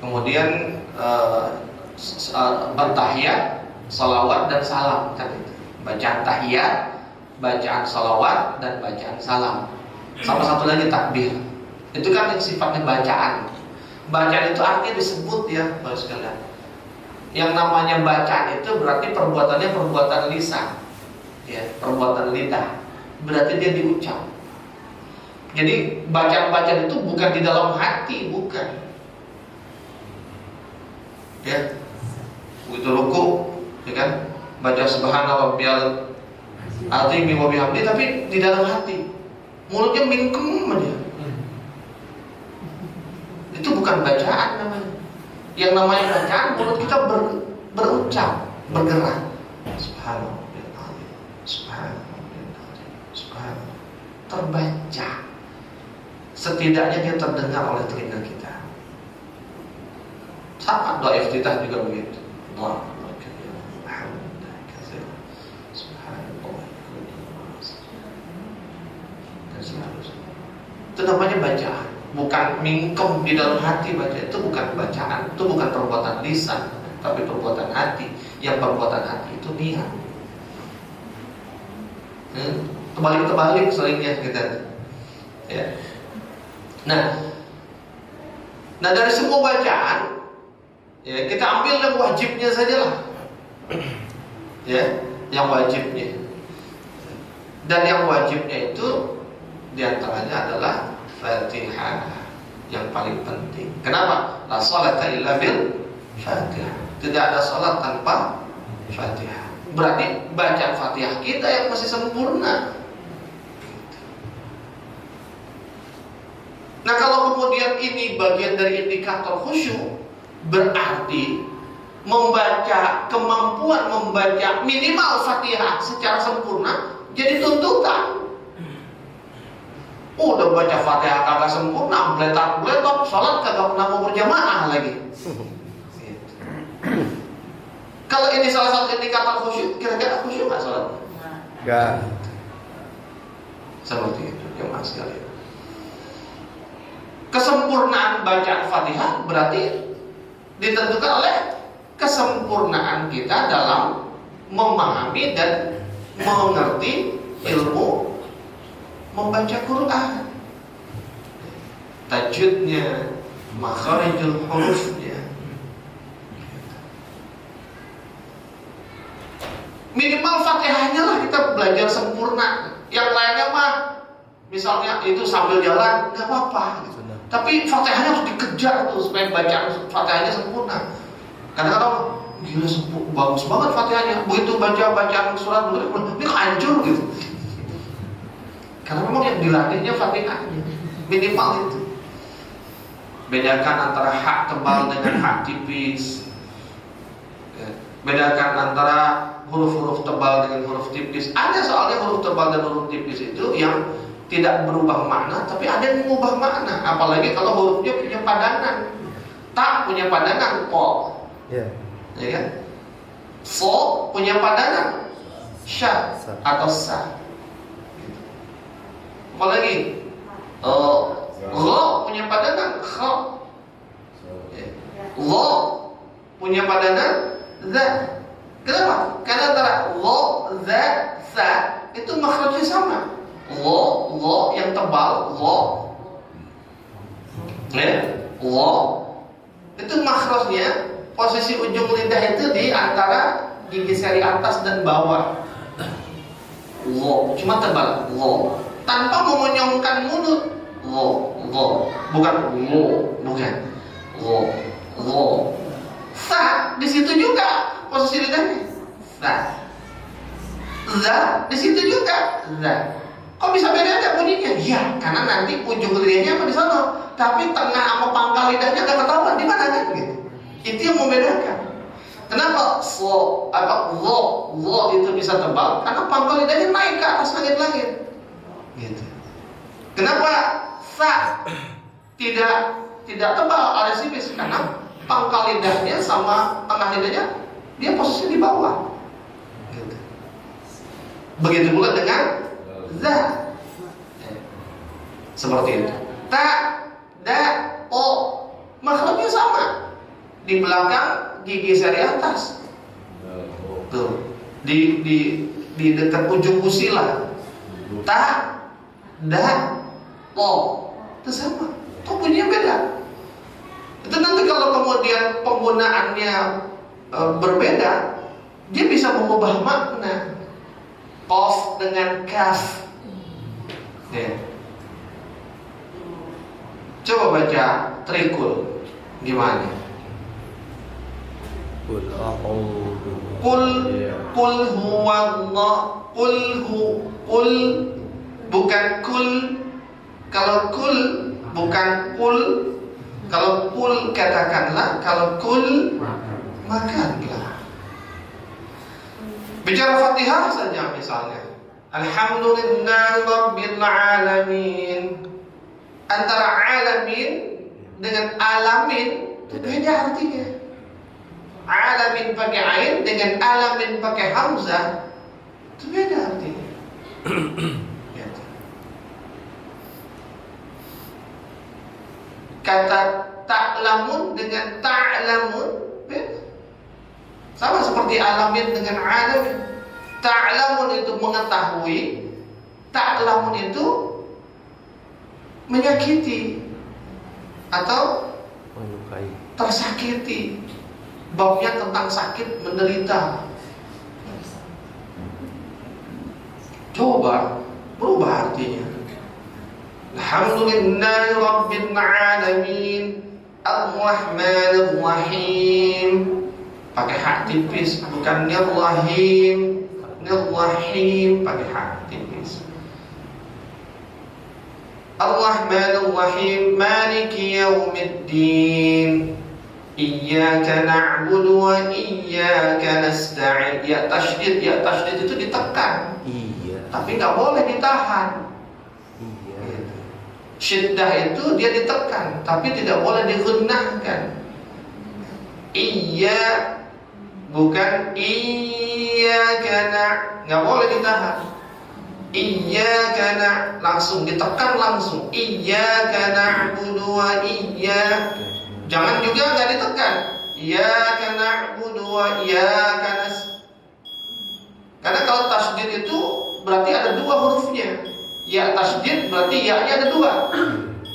Kemudian bertahiyat, salawat dan salam kan itu. Bacaan tahiyat, bacaan salawat dan bacaan salam. Sama satu lagi takbir. Itu kan sifatnya bacaan. Bacaan itu artinya disebut ya, Bapak sekalian. Yang namanya bacaan itu berarti perbuatannya perbuatan lisan, ya, perbuatan lidah. Berarti dia diucap. Jadi bacaan-bacaan itu bukan di dalam hati, bukan. Ya, begitu ruku, ya kan, baca subhana rabbiyal azim wa bihamdi, tapi di dalam hati, mulutnya mingkem aja. Itu bukan bacaan namanya. Yang namanya bacaan mulut kita berucap, bergerak. Subhana rabbiyal azim, subhana rabbiyal azim, subhana, terbaca. Setidaknya dia terdengar oleh telinga kita. Sama doa iftitah juga begitu. Allahu Akbar, subhanallah, dan seterusnya. Itu namanya bacaan, bukan mingkem di dalam hati baca. Itu bukan bacaan, itu bukan perbuatan lisan, tapi perbuatan hati. Yang perbuatan hati itu niat. Terbalik-terbalik seringnya kita. Ya. Nah dari semua bacaan, ya, kita ambil yang wajibnya saja lah, ya, yang wajibnya. Dan yang wajibnya itu diantaranya adalah Fatihah, yang paling penting. Kenapa? La sholata illa bil Fatihah. Tidak ada sholat tanpa Fatihah. Berarti bacaan Fatihah kita yang masih sempurna. Nah, kalau kemudian ini bagian dari indikator khusyuk, berarti kemampuan membaca minimal Fatihah secara sempurna jadi tuntutan. Udah baca Fatihah kagak sempurna, beletak-beletok, sholat kagak pernah mau berjamaah lagi. Kalau ini salah satu indikator khusyuk, kira-kira khusyuk nggak sholatnya? Enggak. Seperti itu, jemaah sekalian. Kesempurnaan bacaan Fatihah berarti ditentukan oleh kesempurnaan kita dalam memahami dan mengerti ilmu membaca Quran, tajwidnya, makharijul hurufnya. Minimal Fatihahnya lah kita belajar sempurna. Yang lainnya mah misalnya itu sambil jalan nggak apa-apa gitu. Tapi Fatihahnya harus dikejar tuh supaya bacaan Fatihahnya sempurna. Kadang-kadang gila bagus banget Fatihahnya. Begitu bacaan surat ini hancur gitu. Karena memang yang dilatihnya Fatihahnya minimal itu. Bedakan antara hak tebal dengan hak tipis. Bedakan antara huruf-huruf tebal dengan huruf tipis. Ada soalnya huruf tebal dan huruf tipis itu yang tidak berubah makna, tapi ada yang mengubah makna. Apalagi kalau hurufnya punya padanan. Tak punya padanan, po, ya kan? Fo punya padanan, sya atau sa. Apalagi lo punya padanan, kha. Lo punya padanan, za. Kenapa? Karena antara lo, za, sa itu makhrajnya sama. Lo yang tebal, lo, ya, lo itu makhrajnya, posisi ujung lidah itu di antara gigi seri atas dan bawah. Lo, cuma tebal, lo, tanpa memonyongkan mulut. Lo, bukan lo, bukan lo. Sa di situ juga posisi lidahnya. Za di situ juga. Za. Kok bisa beda ada bunyinya? Iya, karena nanti ujung lidahnya apa di sana, tapi tengah sama pangkal lidahnya nggak ketahuan di mana kan gitu. Itu yang membedakan. Kenapa lo itu bisa tebal? Karena pangkal lidahnya naik ke atas langit-langit. Gitu. Kenapa sa tidak tebal alias tipis? Karena pangkal lidahnya sama tengah lidahnya dia posisi di bawah. Gitu. Begitu pula dengan za. Seperti itu. Ta, da, o makhrajnya sama. Di belakang gigi seri atas. Tuh. Di dekat ujung gusi lah. Ta, da, o itu sama. Kok bunyinya beda? Itu nanti kalau kemudian penggunaannya berbeda, dia bisa mengubah makna. Qaf dengan kaf. Ya. Coba baca trikul. Gimana? Qul huwallah. Qul bukan kul. Kalau kul bukan kul. Kalau kul katakanlah, kalau kul makanlah. Bicara Fatihah saja misalnya. Alhamdulillahi Rabbil Alamin. Antara alamin dengan alamin itu beda artinya. Alamin pakai ain dengan alamin pakai hamzah itu beda artinya. Kata ta'lamun dengan ta'lamun beda. Sama seperti alamin dengan alamin. Ta'lamun itu mengetahui, ta'lamun itu menyakiti atau tersakiti. Babnya tentang sakit, menderita. Coba berubah artinya. Alhamdulillahi Rabbil Alamin, Ar-Rahmanir Rahim. Pakai hak tipis, bukan Nir-Rahim. Nir-Rahim pakai hak tipis. Ar-Rahmanir Rahim, Maliki Yaumiddin. Iyyaka na'budu wa iyyaka nasta'in. Ya tasydid itu ditekan. Iya. Tapi nggak boleh ditahan. Iya. Syiddah itu dia ditekan, tapi tidak boleh digunnahkan. Iya, bukan iyyaka nggak boleh ditahan. Iyyaka langsung ditekan langsung. Iyyaka na'budu wa iyyaka. Jangan juga nggak ditekan. Iyyaka na'budu wa iyyaka nasta'in. Karena kalau tasydid itu berarti ada dua hurufnya. Ya tasydid berarti ya-nya ada dua.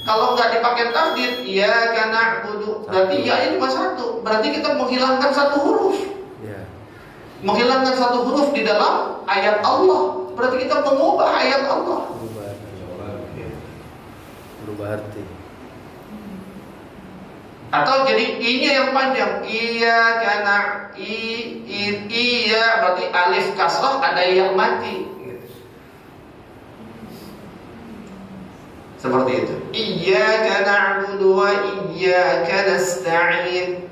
Kalau nggak dipakai tasydid, iyyaka na'budu berarti ya-nya cuma satu. Berarti kita menghilangkan satu huruf. Menghilangkan satu huruf di dalam ayat Allah. Berarti kita mengubah ayat Allah. Berubah arti. Atau jadi i-nya yang panjang. Iya karena iya berarti alif kasrah ada yang mati. Seperti itu. Iyyaka na'budu wa iyyaka nasta'in.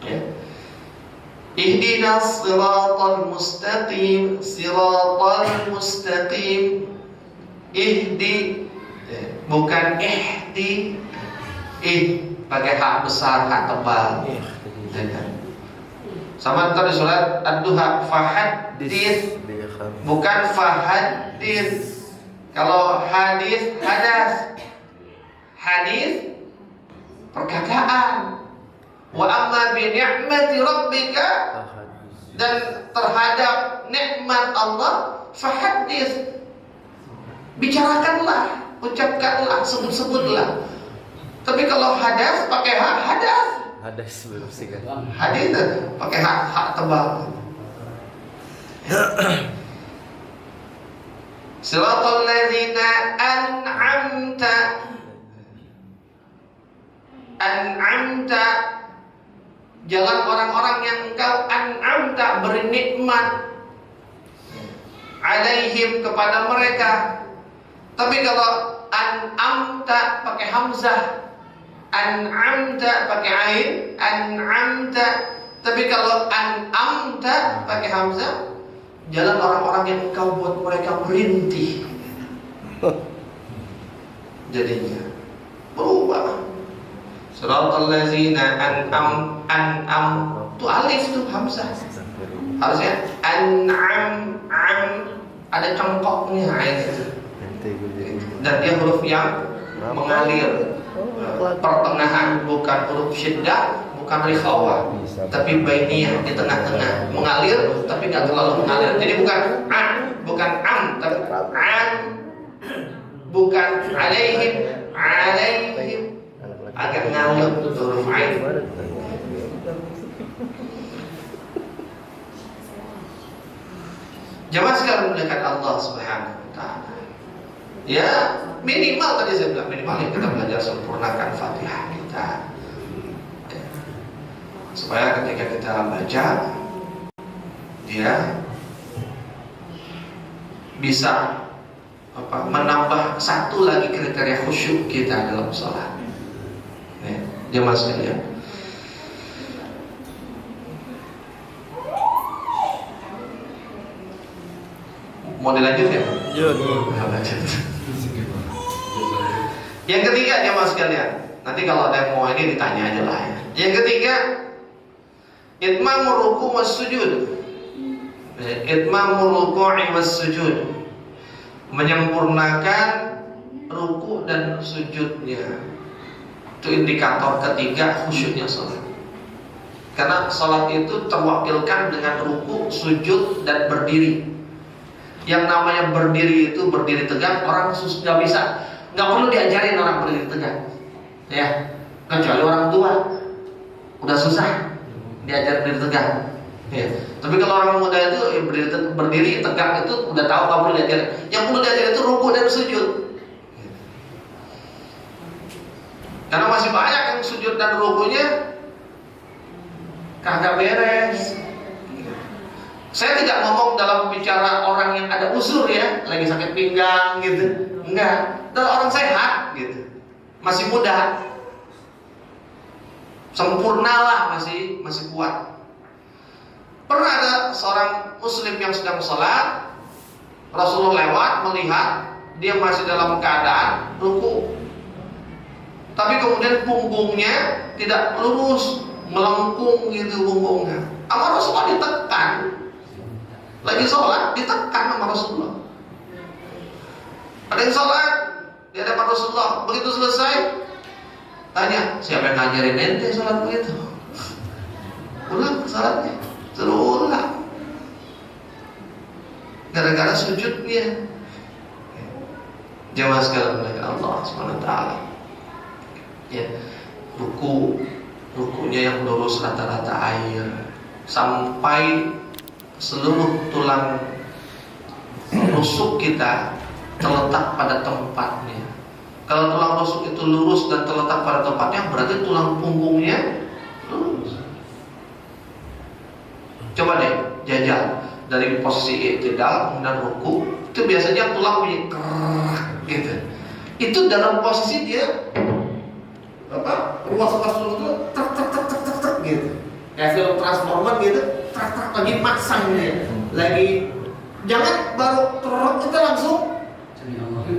Ya. Ihdinas siratal mustaqim. Siratal mustaqim. Ihdi bukan ihdi. Pakai hak besar, hak tebal. Sama tadi surat Ad-Duha, fahadits bukan fahadits. Kalau hadis, hadas. Hadis perkataan. Wa amma bi ni'mati rabbika, dan terhadap nikmat Allah, fahaddits, bicarakanlah, ucapkanlah, sebut-sebutlah. Tapi kalau hadas pakai hak, hadas bersihkan. hadis pakai hak tebal. Siratal ladzina an'amta, jalan orang-orang yang engkau an'amta, beri nikmat alaihim, kepada mereka. Tapi kalau an'amta pakai hamzah, an'amta pakai ain, an'amta. Tapi kalau an'amta pakai hamzah, jalan orang-orang yang engkau buat mereka merintih. Jadinya berubah. Siratal ladzina an'am tu alif tu hamzah. Harusnya an'am, ada cengkoknya ain itu. Dan dia huruf yang mengalir, pertengahan, bukan huruf syiddah, bukan rikhawah, tapi bainiyah, di tengah-tengah, mengalir tapi nggak terlalu mengalir. Jadi bukan an, bukan am, tapi an, bukan alaihim, agak ngalir huruf ain. Jamaah sekalian melihat Allah Subhanahu wa taala. Ya, minimal tadi saya bilang, minimal yang kita belajar sempurnakan Fatihah kita. Supaya ketika kita baca, dia bisa menambah satu lagi kriteria khusyuk kita dalam sholat. Jemaah sekalian, mau dilanjut ya? Lanjut. Yang ketiga, jemaah sekalian, nanti kalau ada yang mau ini ditanya aja lah ya. Yang ketiga, itmamur ruku' was sujud. Itmamur ruku'i was sujud, menyempurnakan ruku dan sujudnya. Itu indikator ketiga khusyuknya sholat. Karena sholat itu terwakilkan dengan ruku, sujud, dan berdiri. Yang namanya berdiri itu berdiri tegak, orang nggak bisa, nggak perlu diajarin orang berdiri tegak, ya. Kecuali orang tua, udah susah diajar berdiri tegak. Ya. Tapi kalau orang muda itu berdiri tegak itu udah tahu, nggak perlu diajarin. Yang perlu diajarin itu ruku dan sujud. Karena masih banyak yang sujud dan rukunya kagak beres. Saya tidak ngomong dalam bicara orang yang ada uzur ya, lagi sakit pinggang gitu. Enggak, dan orang sehat gitu, masih muda, sempurnalah, masih kuat. Pernah ada seorang muslim yang sedang sholat, Rasulullah lewat melihat dia masih dalam keadaan ruku, tapi kemudian punggungnya tidak lurus, melengkung gitu punggungnya. Sama Rasulullah ditekan, lagi sholat ditekan sama Rasulullah. Ada yang sholat di hadapan Rasulullah, begitu selesai tanya, siapa yang ngajarin ente sholat begitu? Ulang sholatnya, suruh ulang. Gara-gara sujudnya. Jamaah sekalian oleh Allah SWT. Ya, rukunya yang lurus rata-rata air, sampai seluruh tulang rusuk kita terletak pada tempatnya. Kalau tulang rusuk itu lurus dan terletak pada tempatnya, berarti tulang punggungnya lurus. Coba deh jajal dari posisi i'tidal kemudian ruku, itu biasanya tulang bunyi kerak gitu. Itu dalam posisi dia ruas-ruas tulang itu tek gitu. Kayak film Transformer gitu, lagi maksang dia. Lagi jangan baru kita langsung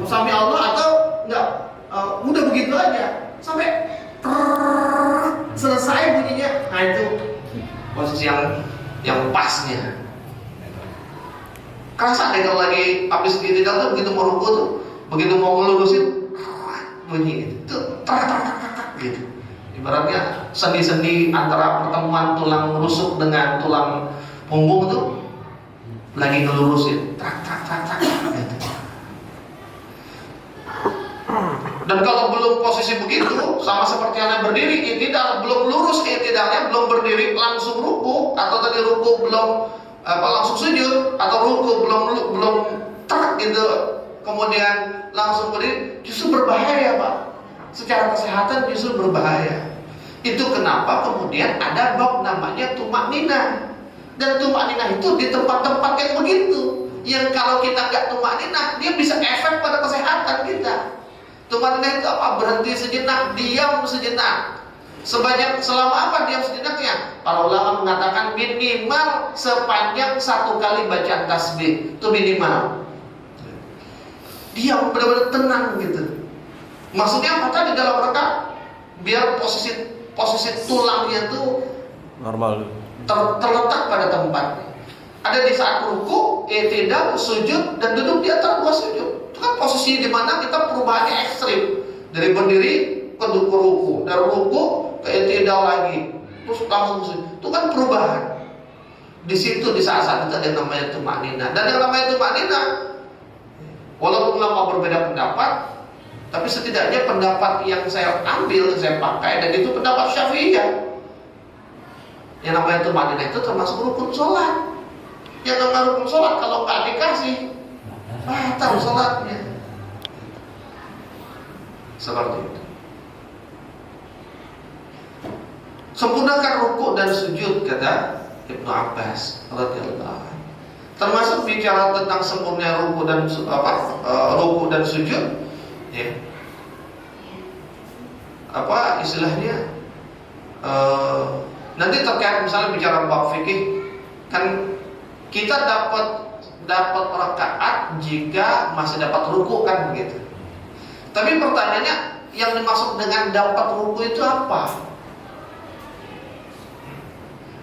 sampai Allah atau enggak, udah begitu aja sampai selesai bunyinya. Nah itu posisi yang pasnya. Kerasa deh kalau lagi habis i'tidal tuh, begitu mau ruku tuh, begitu mau ngelurusin bunyi gitu, gitu. Ibaratnya sendi-sendi antara pertemuan tulang rusuk dengan tulang punggung itu lagi ngelurusin, trak gitu. Dan kalau belum posisi begitu, sama seperti yang berdiri, i'tidal belum lurus i'tidalnya, belum berdiri langsung ruku, atau tadi ruku belum langsung sujud, atau ruku belum trak gitu, kemudian langsung berdiri, justru berbahaya Pak. Secara kesehatan justru berbahaya. Itu kenapa kemudian ada bab namanya tumakninah. Dan tumakninah itu di tempat-tempat yang begitu, yang kalau kita nggak tumakninah, dia bisa efek pada kesehatan kita. Tumakninah itu apa? Berhenti sejenak, diam sejenak. Selama apa diam sejenaknya? Para ulama mengatakan minimal sepanjang 1 kali bacaan tasbih. Itu minimal. Diam, benar-benar tenang gitu. Maksudnya apa tadi dalam rangka biar posisi tulangnya itu normal, terletak pada tempatnya. Ada di saat ruku, i'tidal, sujud, dan duduk di antara 2 sujud. Itu kan posisi di mana kita perubahannya ekstrim. Dari berdiri ke ruku, dari ruku ke i'tidal lagi, terus langsung sujud. Itu kan perubahan. Di situ di saat-saat itu ada yang namanya tumakninah. Dan yang namanya tumakninah, walaupun ulama berbeda pendapat, tapi setidaknya pendapat yang saya ambil, saya pakai, dan itu pendapat Syafi'iyah. Yang namanya tumakninah itu termasuk rukun sholat. Yang namanya rukun sholat kalau nggak dikasih, batal sholatnya. Seperti itu. Sempurnakan ruku dan sujud, kata Ibnu Abbas radhiyallahu anhu. Termasuk bicara tentang sempurna ruku dan ruku dan sujud, ya. Apa istilahnya? Nanti terkait misalnya bicara bab fikih, kan kita dapat rakaat jika masih dapat ruku kan begitu. Tapi pertanyaannya, yang dimaksud dengan dapat ruku itu apa?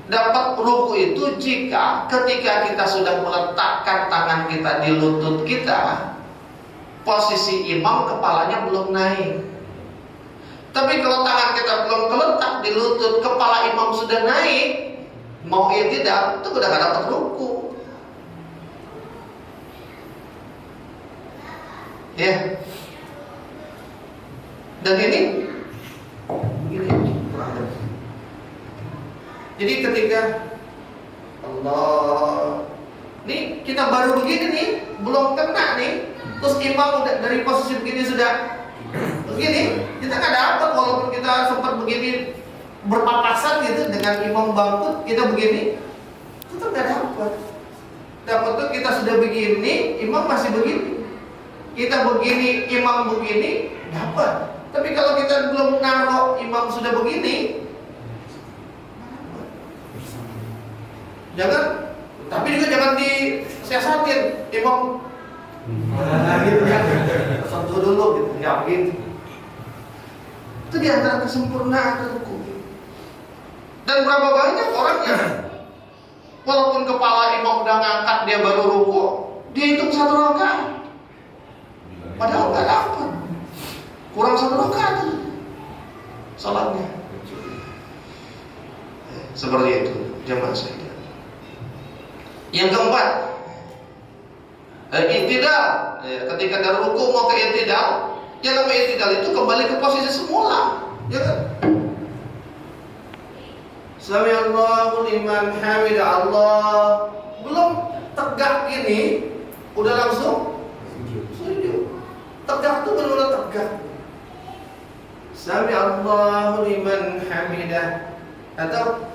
Dapat ruku itu jika ketika kita sudah meletakkan tangan kita di lutut kita, posisi imam kepalanya belum naik. Tapi kalau tangan kita belum terletak di lutut, kepala imam sudah naik, mau i'tidal, itu udah gak dapat ruku. Ya. Dan ini jadi ketika Allah, nih kita baru begini nih, belum kena nih, terus imam udah dari posisi begini sudah begini, kita nggak dapat, walaupun kita sempat begini berpapasan gitu dengan imam bangkut, kita begini, tetap nggak dapat. Dapat tuh kita sudah begini, imam masih begini, kita begini, imam begini, dapat. Tapi kalau kita belum naruh, imam sudah begini, jangan, tapi juga jangan disiasatin imam. Gitu ya, sentuh dulu gitu, nggak begitu. Itu di antara kesempurnaan ruku. Dan berapa banyak orangnya, walaupun kepala imam udah ngangkat, dia baru ruku, dia hitung 1 rakaat, padahal nggak dapat, kurang 1 rakaat salatnya. Seperti itu jamaah sekalian. Yang keempat, i'tidal. Ketika dari ruku mau ke i'tidal, yang namanya i'tidal itu kembali ke posisi semula, ya kan? Sami Allahu liman hamidah, Allah belum tegak gini, udah langsung sujud. Tegak itu benar-benar tegak. Sami Allahu liman hamidah, atau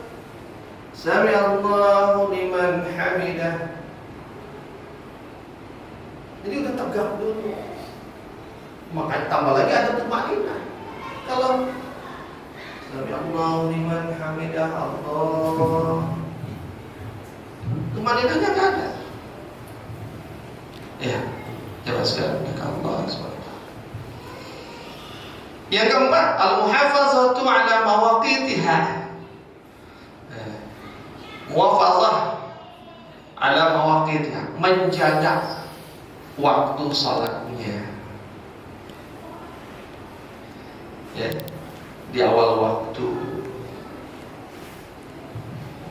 Sami Allahu liman hamidah. Jadi udah tegak dulu. Maka tambah lagi ada tumakninah. Kalau Sami Allahu liman hamidah, Allah, tumakninahnya nggak ada. Ya, jelaskan ke Allah SWT. Yang keempat, al-muhafazatu ala mawaqitiha. Muhafazah ala mawaqitiha, menjaga waktu salatnya. Ya, di awal waktu,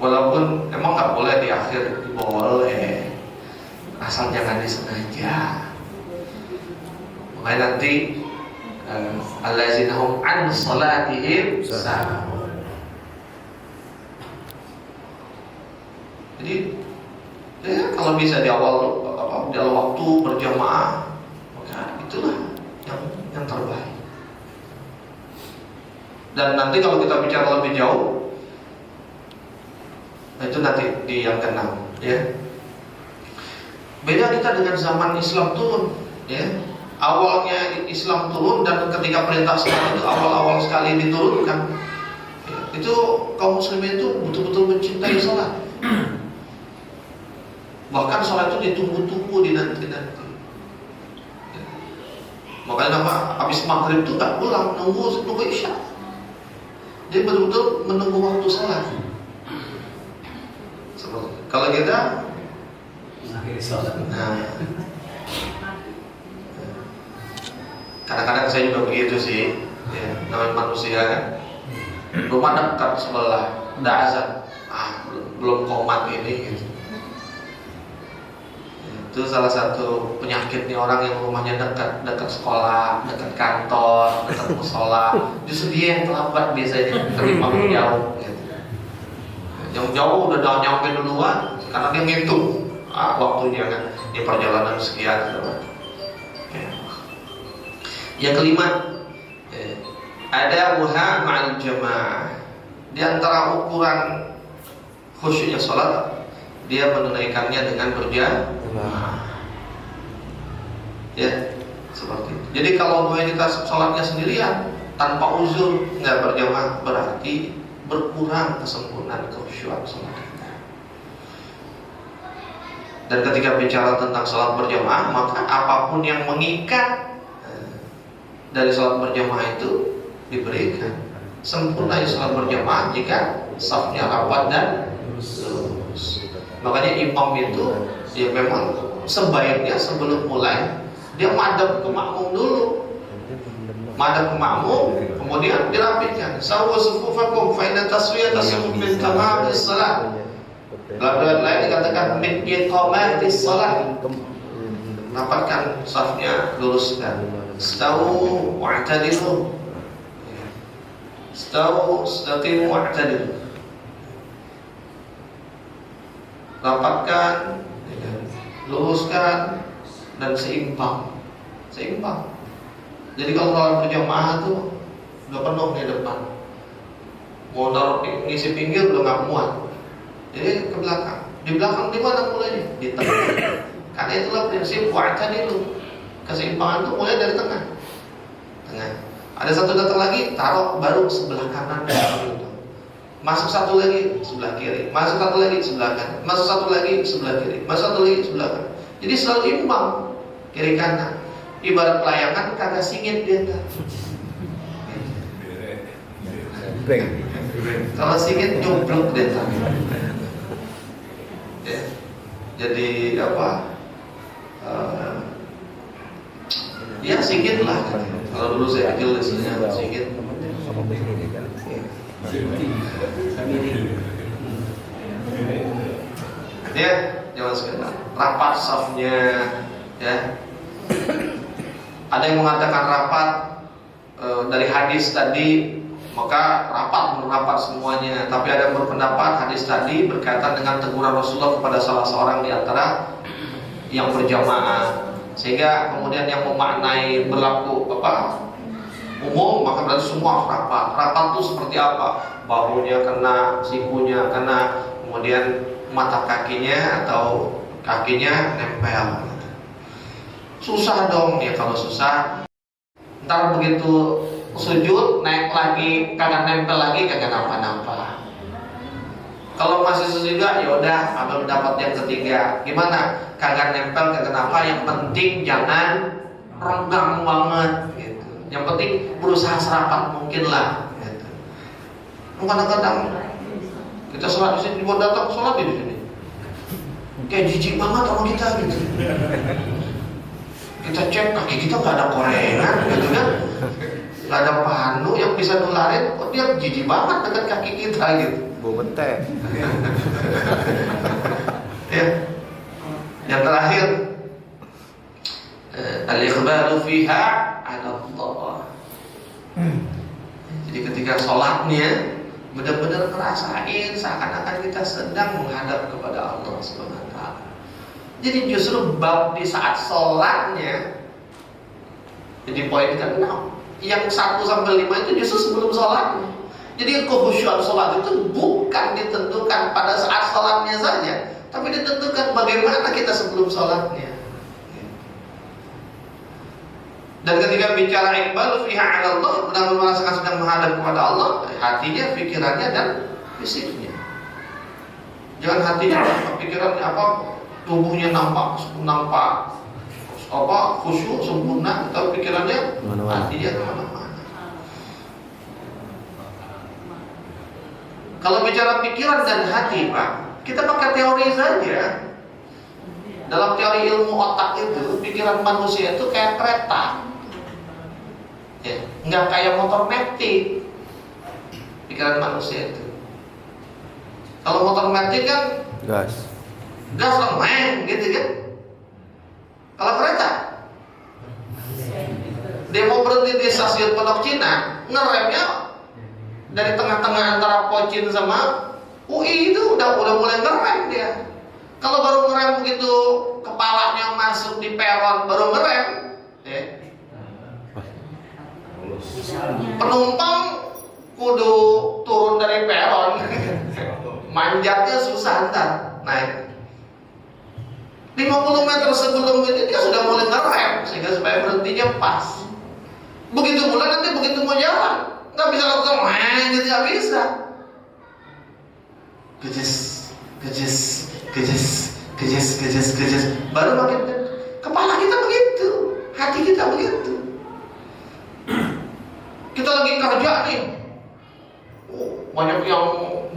Walaupun emang nggak boleh di akhir, boleh, asal jangan disengaja. Makanya nanti allazina hum an salatihim sahun. Jadi ya, kalau bisa di awal waktu berjamaah, maka itulah yang terbaik. Dan nanti kalau kita bicara lebih jauh, itu nanti di yang ke-6 ya. Beda kita dengan zaman Islam turun ya. Awalnya Islam turun dan ketika perintah salat itu awal-awal sekali diturunkan, itu kaum muslimin itu betul-betul mencintai salat. Bahkan salat itu ditunggu-tunggu, dinanti-nanti. Makanya habis maghrib itu nggak pulang, nunggu isya. Dia betul-betul menunggu waktu salat. Kalau kita akhir salat. Nah, kadang-kadang saya juga begitu sih ya, namanya manusia kan. Rumah dekat sebelah, udah azan, belum komat ini gitu. Itu salah satu penyakitnya orang yang rumahnya dekat sekolah, dekat kantor, dekat musola. Justru dia yang terlambat biasanya, terima jauh gitu. Yang jauh udah nyampe duluan karena dia ngitung waktunya kan, di perjalanan sekian ya. Yang kelima, ada muha ma'al jamaah. Di antara ukuran khusyuknya sholat, dia menunaikannya dengan berjamaah. Ya, seperti itu. Jadi kalau kita sholatnya sendirian tanpa uzur, nggak berjamaah, berarti berkurang kesempurnaan khusyukan sholat kita. Dan ketika bicara tentang sholat berjamaah, maka apapun yang mengikat dari sholat berjamaah itu diberikan. Sempurna sholat berjamaah jika safnya rapat dan lurus. Makanya imam itu ya memang sebaiknya sebelum mulai dia madhab ke makmum dulu. Madhab ke makmum, kemudian dirapikan. Sawu sufufakum fa inna taswiyata sufufin tamamis salat. Dalam lain dikatakan min iqamatis salat. Rapatkan safnya, luruskan. Stawu wa'tadilu. Stawu istaqimu wa'tadilu. Rapatkan, luruskan dan seimbang. Jadi kalau sholat berjamaah tuh udah penuh di depan, mau taruh ngisi pinggir udah nggak muat, jadi ke belakang. Di belakang di mana mulainya? Di tengah. Karena itulah prinsip wa'tadilu. Keseimbangan itu mulai dari tengah. Ada satu datang lagi, taruh baru sebelah kanan. Masuk satu lagi sebelah kiri, masuk satu lagi sebelah kanan, masuk satu lagi sebelah kiri, masuk satu lagi sebelah kanan. Jadi selalu imbang kiri kanan. Ibarat pelayangan kagak singit dia enggak. Kalau singit joblok dia. Ya. Jadi apa? Ya singit lah. Kalau dulu saya kecil istilahnya singit. Ya, jangan sekedar rapat safnya, ya. Ada yang mengatakan rapat dari hadis tadi, maka rapat semuanya. Tapi ada yang berpendapat hadis tadi berkaitan dengan teguran Rasulullah kepada salah seorang di antara yang berjamaah, sehingga kemudian yang memaknai berlaku umum, maka berarti semua rapat. Rapat itu seperti apa? Bahunya kena, sikunya kena, kemudian mata kakinya atau kakinya nempel. Susah dong ya. Kalau susah, ntar begitu sujud naik lagi kagak nempel lagi, kagak napa-napa. Kalau masih sesudah, ya udah abang dapat yang ketiga. Gimana? Kagak nempel, kagak napa. Yang penting jangan renggang banget gitu. Yang penting berusaha serapat mungkin lah gitu. Kadang-kadang kita sholat di sini, buat datang sholat di sini kayak jijik banget orang kita gitu. Kita cek kaki kita nggak ada korengan gitu kan, nggak ada panu yang bisa nularin, kok dia jijik banget dengan kaki kita gitu. Bau betek. Ya. Yang terakhir, al-ikhbaru fiha 'ala Allah. Jadi ketika sholatnya benar-benar ngerasain seakan-akan kita sedang menghadap kepada Allah Subhanahu wa taala. Jadi justru bab di saat sholatnya, jadi poin ke-6, yang 1 sampai 5 itu justru sebelum sholatnya. Jadi kekhusyuan sholat itu bukan ditentukan pada saat sholatnya saja, tapi ditentukan bagaimana kita sebelum sholatnya. Dan ketika bicara iqbal fiha 'ala Allah, benar-benar merasakan sedang menghadap kepada Allah, hatinya, pikirannya dan fisiknya. Jangan hatinya apa, pikirannya apa, tubuhnya nampak apa, khusyuk sempurna, tapi pikirannya, hatinya kemana-mana. Kalau bicara pikiran dan hati, Pak, kita pakai teori saja. Dalam teori ilmu otak itu, pikiran manusia itu kayak kereta. Ya, nggak kayak motor metik. Pikiran manusia itu. Kalau motor metik kan Gas. main gitu kan. Kalau kereta, dia mau berhenti di stasiun Pondok Cina, ngeremnya dari tengah-tengah antara Pocin sama UI itu udah mulai ngerem dia. Kalau baru ngerem begitu kepalanya masuk di peron baru ngerem, ya. Penumpang kudu turun dari peron, manjatnya susah ntar naik. 50 meter sebelum itu dia sudah mulai ngerem sehingga supaya berhentinya pas. Begitu pula nanti begitu mau jalan, nggak bisa langsung main gitu, nggak bisa. Gejes, baru makin kepala kita begitu, hati kita begitu. Kita lagi kerja nih, banyak yang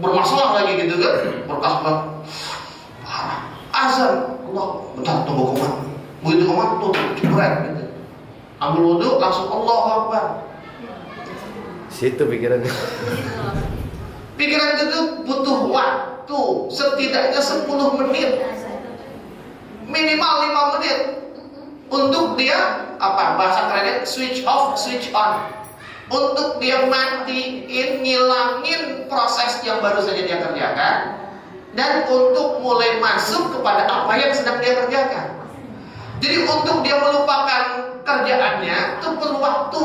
bermasalah lagi gitu kan, berkas-berkas parah. Azan, Allah, bentar tunggu komat. Begitu komat tuh jebret gitu. Ambil wudhu langsung Allahu Akbar. Situ pikirannya. Pikiran itu butuh waktu setidaknya 10 menit, minimal 5 menit untuk dia apa bahasa kerennya switch off, switch on. Untuk dia matiin, ngilangin proses yang baru saja dia kerjakan, dan untuk mulai masuk kepada apa yang sedang dia kerjakan. Jadi untuk dia melupakan kerjaannya itu perlu waktu,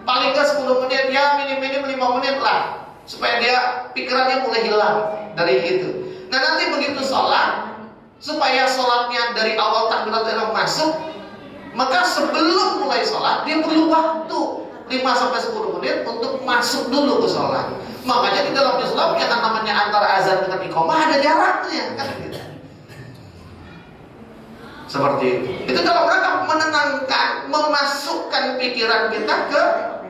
paling nggak 10 menit, ya minim-minim 5 menit lah, supaya dia pikirannya mulai hilang dari itu. Nah nanti begitu sholat, supaya sholatnya dari awal takbiratul ihram masuk, maka sebelum mulai sholat dia perlu waktu 5-10 menit untuk masuk dulu ke sholat. Makanya di dalam Islam yang namanya antara azan dengan iqamah ada jaraknya kan gitu. Seperti itu. Itu dalam rangka menenangkan, memasukkan pikiran kita ke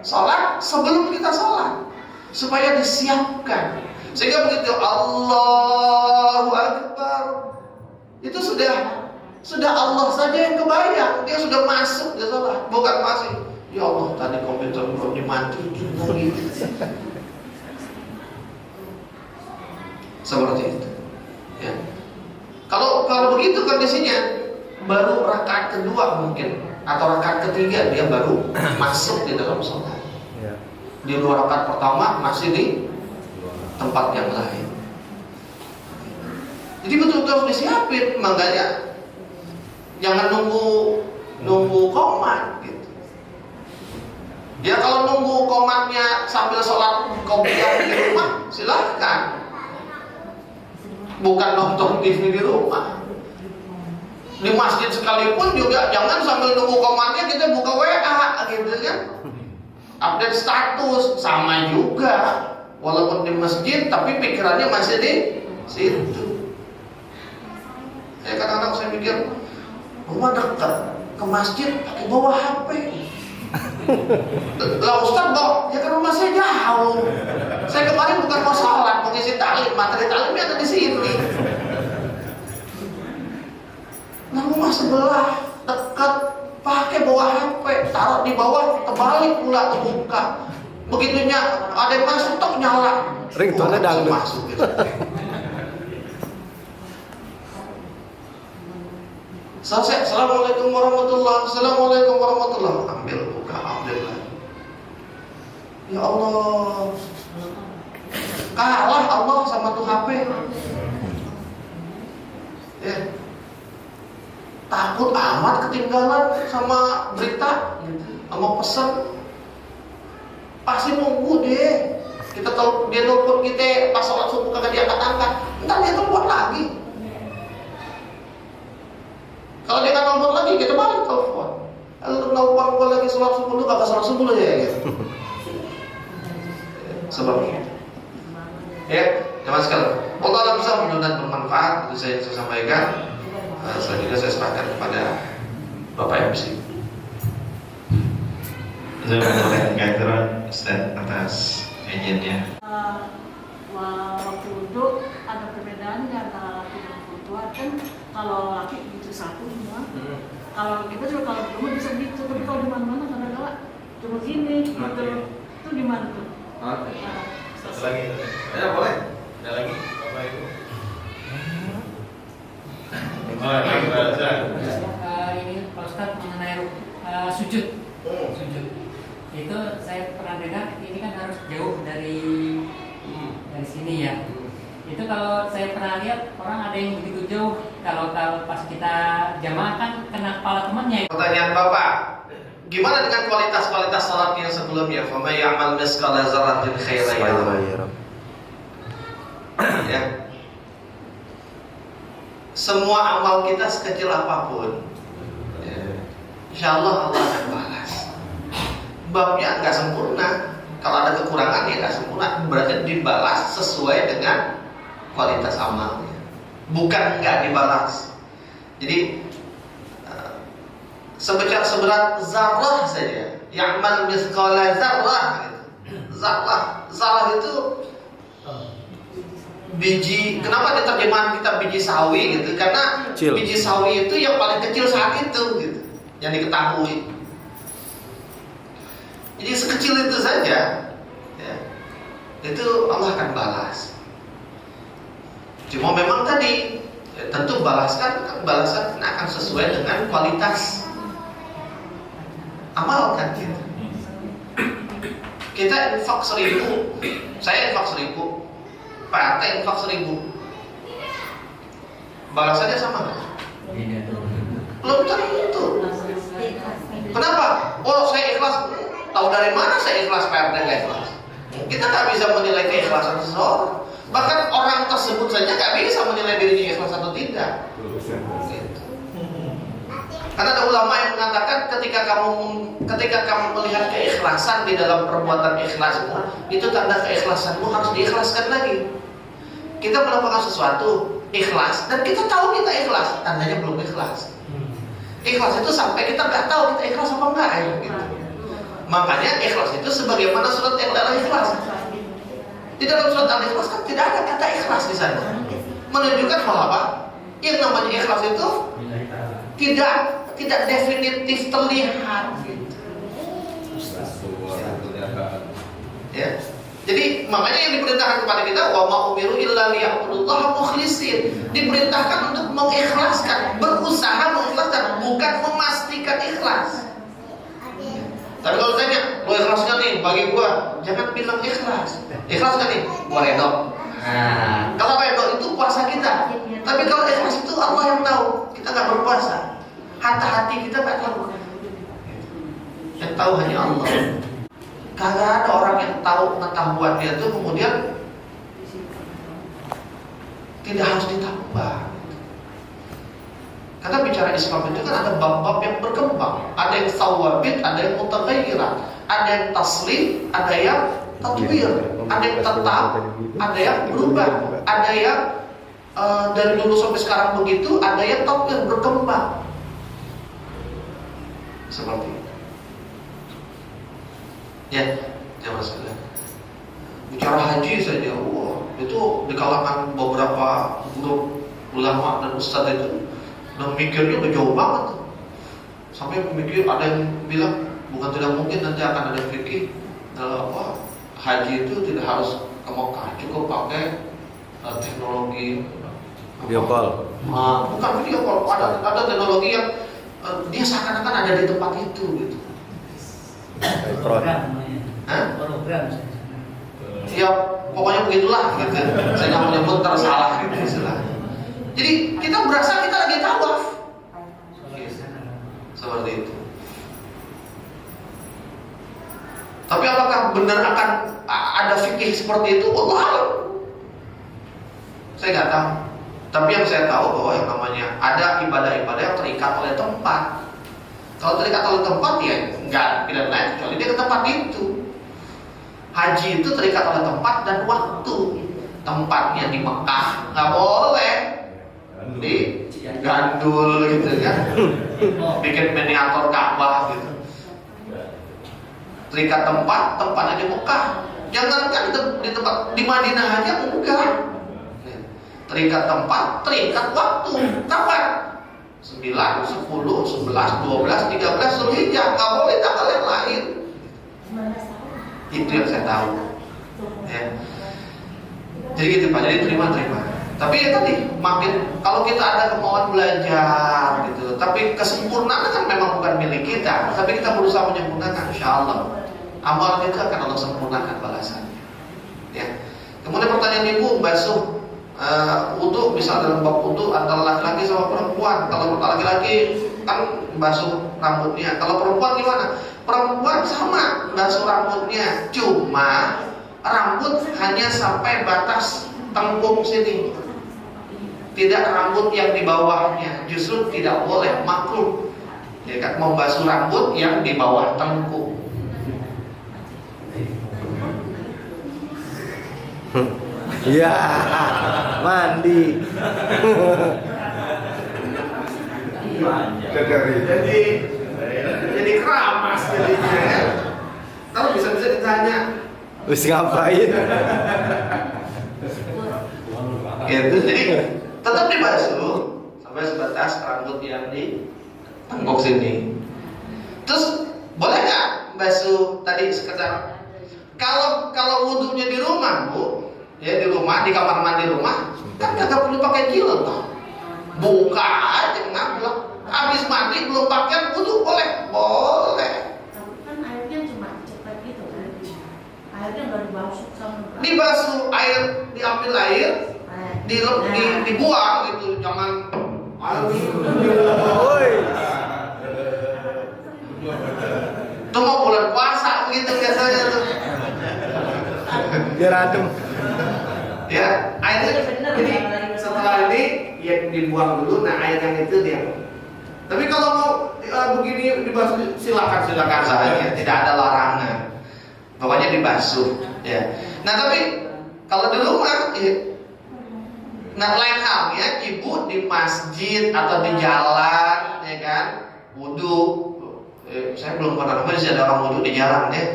sholat sebelum kita sholat, supaya disiapkan. Sehingga begitu Allahu Akbar, itu sudah Allah saja yang kebayang, dia sudah masuk di sholat, bukan masih ya Allah tadi komputer belum dimatiin lagi. Seperti itu. Ya. Kalau begitu kondisinya, baru rakaat kedua mungkin atau rakaat ketiga dia baru masuk di dalam sholat. Ya. Di 2 rakaat pertama masih di tempat yang lain. Jadi betul-betul harus disiapin, makanya jangan nunggu komat gitu. Ya kalau nunggu komatnya sambil sholat qobliyah di rumah silahkan, bukan nonton TV di rumah. Di masjid sekalipun juga jangan sambil nunggu komatnya kita buka WA gitu kan, update status, sama juga. Walaupun di masjid tapi pikirannya masih di situ. Saya kadang-kadang saya pikir rumah dekat ke masjid pakai bawa HP. Lah Ustaz kok ya kan rumah saya jauh. Saya kemarin bukan mau sholat, mengisi taklim, materi taklimnya ada di sini. Nah rumah sebelah dekat pakai bawa HP, taruh di bawah, terbalik pula terbuka. Begitunya ada yang masuk tok nyala. Ringtone dangdut. Masuk gitu. Selesai. Assalamualaikum warahmatullahi. Assalamualaikum warahmatullahi. Ambil buka, ambil lagi. Ya Allah. Kalah Allah sama tuh HP. Ya. Takut amat ketinggalan sama berita, sama pesan. Pasti nunggu deh. Kita tahu dia telepon kita pas sholat subuh kagak diangkat-angkat. Ntar dia telepon lagi. Kalau dia nggak telepon lagi, kita balik telepon. Kalau telepon gua lagi sholat subuh lu kagak sholat subuh ya gitu. Sebabnya. Ya, teman sekalian. Allah alam bisa mudah-mudahan bermanfaat. Itu saya sampaikan. Selanjutnya saya serahkan kepada Bapak MC. Jazakallahu khairan Ustaz atas kajiannya. Waktu wudhu ada perbedaan antara laki dan perempuan kan. Kalau laki gitu satu semua, kalau kita juga kalau perempuan bisa gitu, tapi kalau di mana-mana kadang-kadang cuma gini, gitu. Itu di mana tuh? Satu lagi. Ya boleh. Ada lagi Bapak Ibu. Ini Pak Ustadz mengenai sujud. Sujud. Itu saya pernah dengar ini kan harus jauh dari sini ya. Itu kalau saya pernah lihat orang ada yang begitu jauh, kalau pas kita jamaah kan kena kepala temannya. Pertanyaan Bapak, gimana dengan kualitas salat yang sebelumnya? Fa may ya'mal mithqala dzarratin khairan yarah. Ya. Semua amal kita sekecil apapun, ya, insya Allah Allah akan balas. Babnya nggak sempurna. Kalau ada kekurangan ya nggak sempurna. Berarti dibalas sesuai dengan kualitas amalnya. Bukan nggak dibalas. Jadi seberat zarrah saja. Ya'mal mithqala zarrah. Zarrah itu biji. Kenapa di terjemahan kita biji sawi gitu? Karena Kecil. biji sawi itu yang paling kecil saat itu gitu, yang diketahui. Jadi sekecil itu saja, ya, itu Allah akan balas. Cuma memang tadi ya, tentu balasan akan sesuai dengan kualitas amal kan gitu. Kita infak 1.000, saya infak 1.000, Pak RT infak 1.000, balasannya sama nggak? Belum tentu. Kenapa? Oh saya ikhlas. Tahu dari mana saya ikhlas, Pak RT nggak ikhlas? Kita nggak bisa menilai keikhlasan seseorang. Bahkan orang tersebut saja nggak bisa menilai dirinya ikhlas atau tidak. Gitu. Karena ada ulama yang mengatakan ketika kamu melihat keikhlasan di dalam perbuatan ikhlasmu, itu tanda keikhlasanmu harus diikhlaskan lagi. Kita melakukan sesuatu ikhlas dan kita tahu kita ikhlas, tandanya belum ikhlas. Ikhlas itu sampai kita nggak tahu kita ikhlas apa enggak ya, gitu. Makanya ikhlas itu sebagaimana surat Al-Ikhlas. Di dalam surat Al-Ikhlas kan tidak ada kata ikhlas di sana. Menunjukkan bahwa apa? Yang namanya ikhlas itu tidak definitif terlihat. Ya. Jadi makanya yang diperintahkan kepada kita wa ma umiru illa liya'budullaha mukhlishin. Diperintahkan untuk mengikhlaskan, berusaha mengikhlaskan, bukan memastikan ikhlas. Tapi kalau tanya, lo ikhlas gak nih bagi gua? Jangan bilang ikhlas. Ikhlas gak nih? Gua redho. Kalau redho itu puasa kita. Tapi kalau ikhlas itu Allah yang tahu. Kita gak berpuasa. Hati kita gak tahu. Yang tahu hanya Allah. Kagak ada orang yang tahu pengetahuan dia itu kemudian tidak harus ditambah. Karena bicara Islam itu kan ada bab-bab yang berkembang. Ada yang sawabit, ada yang mutaghayyirat, ada yang taslim, ada yang tatwir, ada yang tetap, ada yang berubah, ada yang dari dulu sampai sekarang begitu, ada yang tatwir berkembang. Seperti itu. Ya, jangan sekalian. Bicara haji saja, wah, itu di kalangan beberapa grup ulama dan ustadz itu udah mikirnya udah jauh banget tuh. Sampai mikir ada yang bilang bukan tidak mungkin nanti akan ada fikih apa haji itu tidak harus ke Mekah, cukup pakai teknologi Video call. bukan video call, ada teknologi yang dia seakan-akan ada di tempat itu gitu. Program namanya. Hah? Program. Ya pokoknya begitulah gitu. Saya nggak menyebut tersalah gitu istilah. Jadi kita berasa kita lagi tawaf. Seperti itu. Tapi apakah benar akan ada fikih seperti itu? Wallahu a'lam. Saya nggak tahu. Tapi yang saya tahu bahwa yang namanya ada ibadah-ibadah yang terikat oleh tempat. Kalau terikat oleh tempat ya nggak pilihan lain kecuali dia ke tempat itu. Haji itu terikat oleh tempat dan waktu. Tempatnya di Mekah nggak boleh di Gandul gitu kan, bikin miniatur Ka'bah gitu. Terikat tempat, tempatnya di Mekah. Jangankan di tempat di Madinah aja enggak. Terikat tempat, terikat waktu. Kapan? 9, 10, 11, 12, 13 Zulhijjah. Nggak boleh tanggal yang lain. Itu yang saya tahu. Ya. Jadi gitu Pak, jadi terima. Tapi ya tadi, makin kalau kita ada kemauan belajar gitu, tapi kesempurnaan kan memang bukan milik kita, tapi kita berusaha menyempurnakan, insya Allah amal kita akan Allah sempurnakan balasannya. Ya. Kemudian pertanyaan ibu, basuh wudu, misal dalam bab wudu antara laki-laki sama perempuan. Kalau laki-laki kan basuh rambutnya, kalau perempuan gimana? Perempuan sama basuh rambutnya, cuma rambut hanya sampai batas tengkuk sini, tidak rambut yang di bawahnya. Justru tidak boleh, makruh ya kan, membasuh rambut yang di bawah tengkuk. Ya, mandi. Jadi keramas jadinya ya. Kalau bisa ditanya, Wis ngapain? gitu. Jadi tetap dibasuh sampai sebatas rambut yang di tengkuk sini. Terus boleh nggak basuh tadi sekedar? Kalau wudunya di rumah Bu, ya di rumah, di kamar mandi rumah, kan nggak perlu pakai jilbab. Buka aja ngablak. Habis mandi belum pakai wudu boleh? Boleh. Kan airnya cuma cepat gitu kan. Airnya nggak dibasuh sama. Dibasuh air, diambil air, dibuang gitu, jangan air Woi. itu mau bulan puasa begitu biasanya tuh. Biar adem. Ya, airnya jadi setelah ini ya dibuang dulu. Nah air yang itu dia. Tapi kalau mau begini dibasuh silakan saja, tidak ada larangan. Pokoknya dibasuh. Ya. Nah tapi kalau di rumah, nah lain halnya ibu di masjid atau di jalan, ya kan, wudu. Saya belum pernah nemu sih ada orang wudu di jalan ya.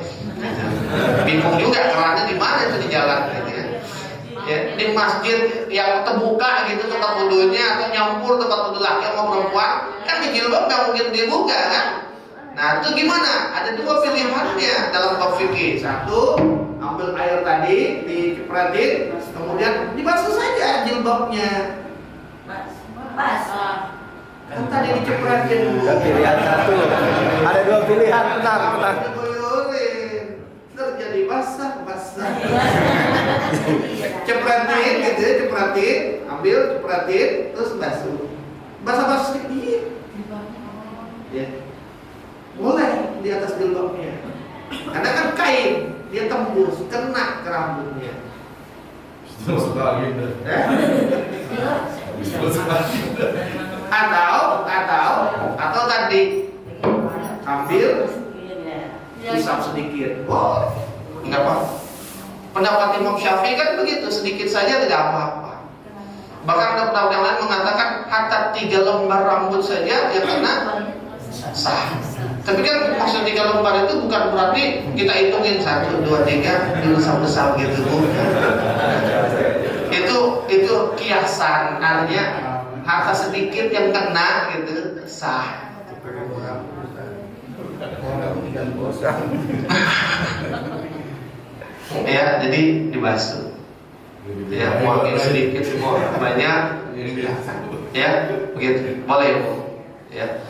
Bingung juga kerannya di mana itu di jalan. Ya, di masjid yang terbuka gitu tempat wudunya atau nyampur tempat wudu laki sama perempuan, kan jilbab nggak mungkin dibuka kan? Nah itu gimana? Ada dua pilihannya dalam bab fikih. Satu, ambil air tadi dicipratin, kemudian dibasuh saja jilbabnya. Kan tadi dicipratin. Pilihan satu. Ada dua pilihan, tenang. Digoyorin, terjadi basah. Cepratin gitu ya, cepratin, terus basuh. Basah sedikit. Ya. Boleh di atas jilbabnya. Karena kan kain, dia tembus, kena ke rambutnya. Atau tadi ambil hisap sedikit. Oh, enggak apa. Pendapat Imam Syafi'i kan begitu, sedikit saja tidak apa-apa. Bahkan ada pendapat yang lain mengatakan hatta 3 lembar rambut saja ya kena sah. Tapi kan maksud 3 lembar itu bukan berarti kita hitungin 1, 2, 3 dilesam-lesam gitu. Itu kiasan, artinya harta sedikit yang kena gitu sah. Ya, jadi dibasuh. Ya, mau ini sedikit, mau banyak, ya, begitu. Boleh, Bu. Ya.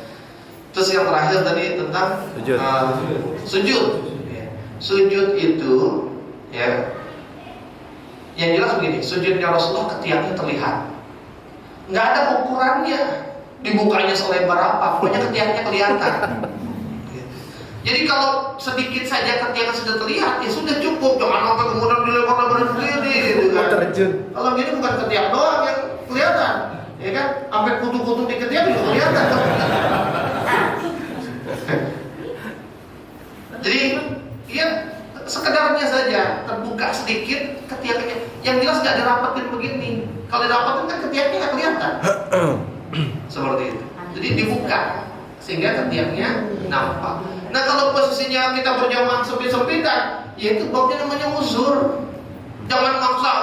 Terus yang terakhir tadi tentang Sujud. Sujud. Ya. Sujud itu, ya, yang jelas begini, sujudnya Rasulullah ketiaknya terlihat. Nggak ada ukurannya, dibukanya selebar apa, pokoknya ketiaknya kelihatan. Jadi kalau sedikit saja ketiaknya sudah terlihat, ya sudah cukup. Jangan sampai kemudian dilebar-lebar begini, gitu kan. Terjun. Kalau gini bukan ketiak doang yang kelihatan, ya kan? Sampai kutu-kutu di ketiak juga kelihatan. Jadi, ya sekedarnya saja terbuka sedikit ketiaknya. Yang jelas nggak dirapatin begini. Kalau dirapatin kan ketiaknya nggak kelihatan. Seperti itu. Jadi dibuka sehingga ketiaknya nampak. Nah kalau posisinya kita berjamaah sempit-sempitan, ya itu babnya namanya uzur. Jangan maksa.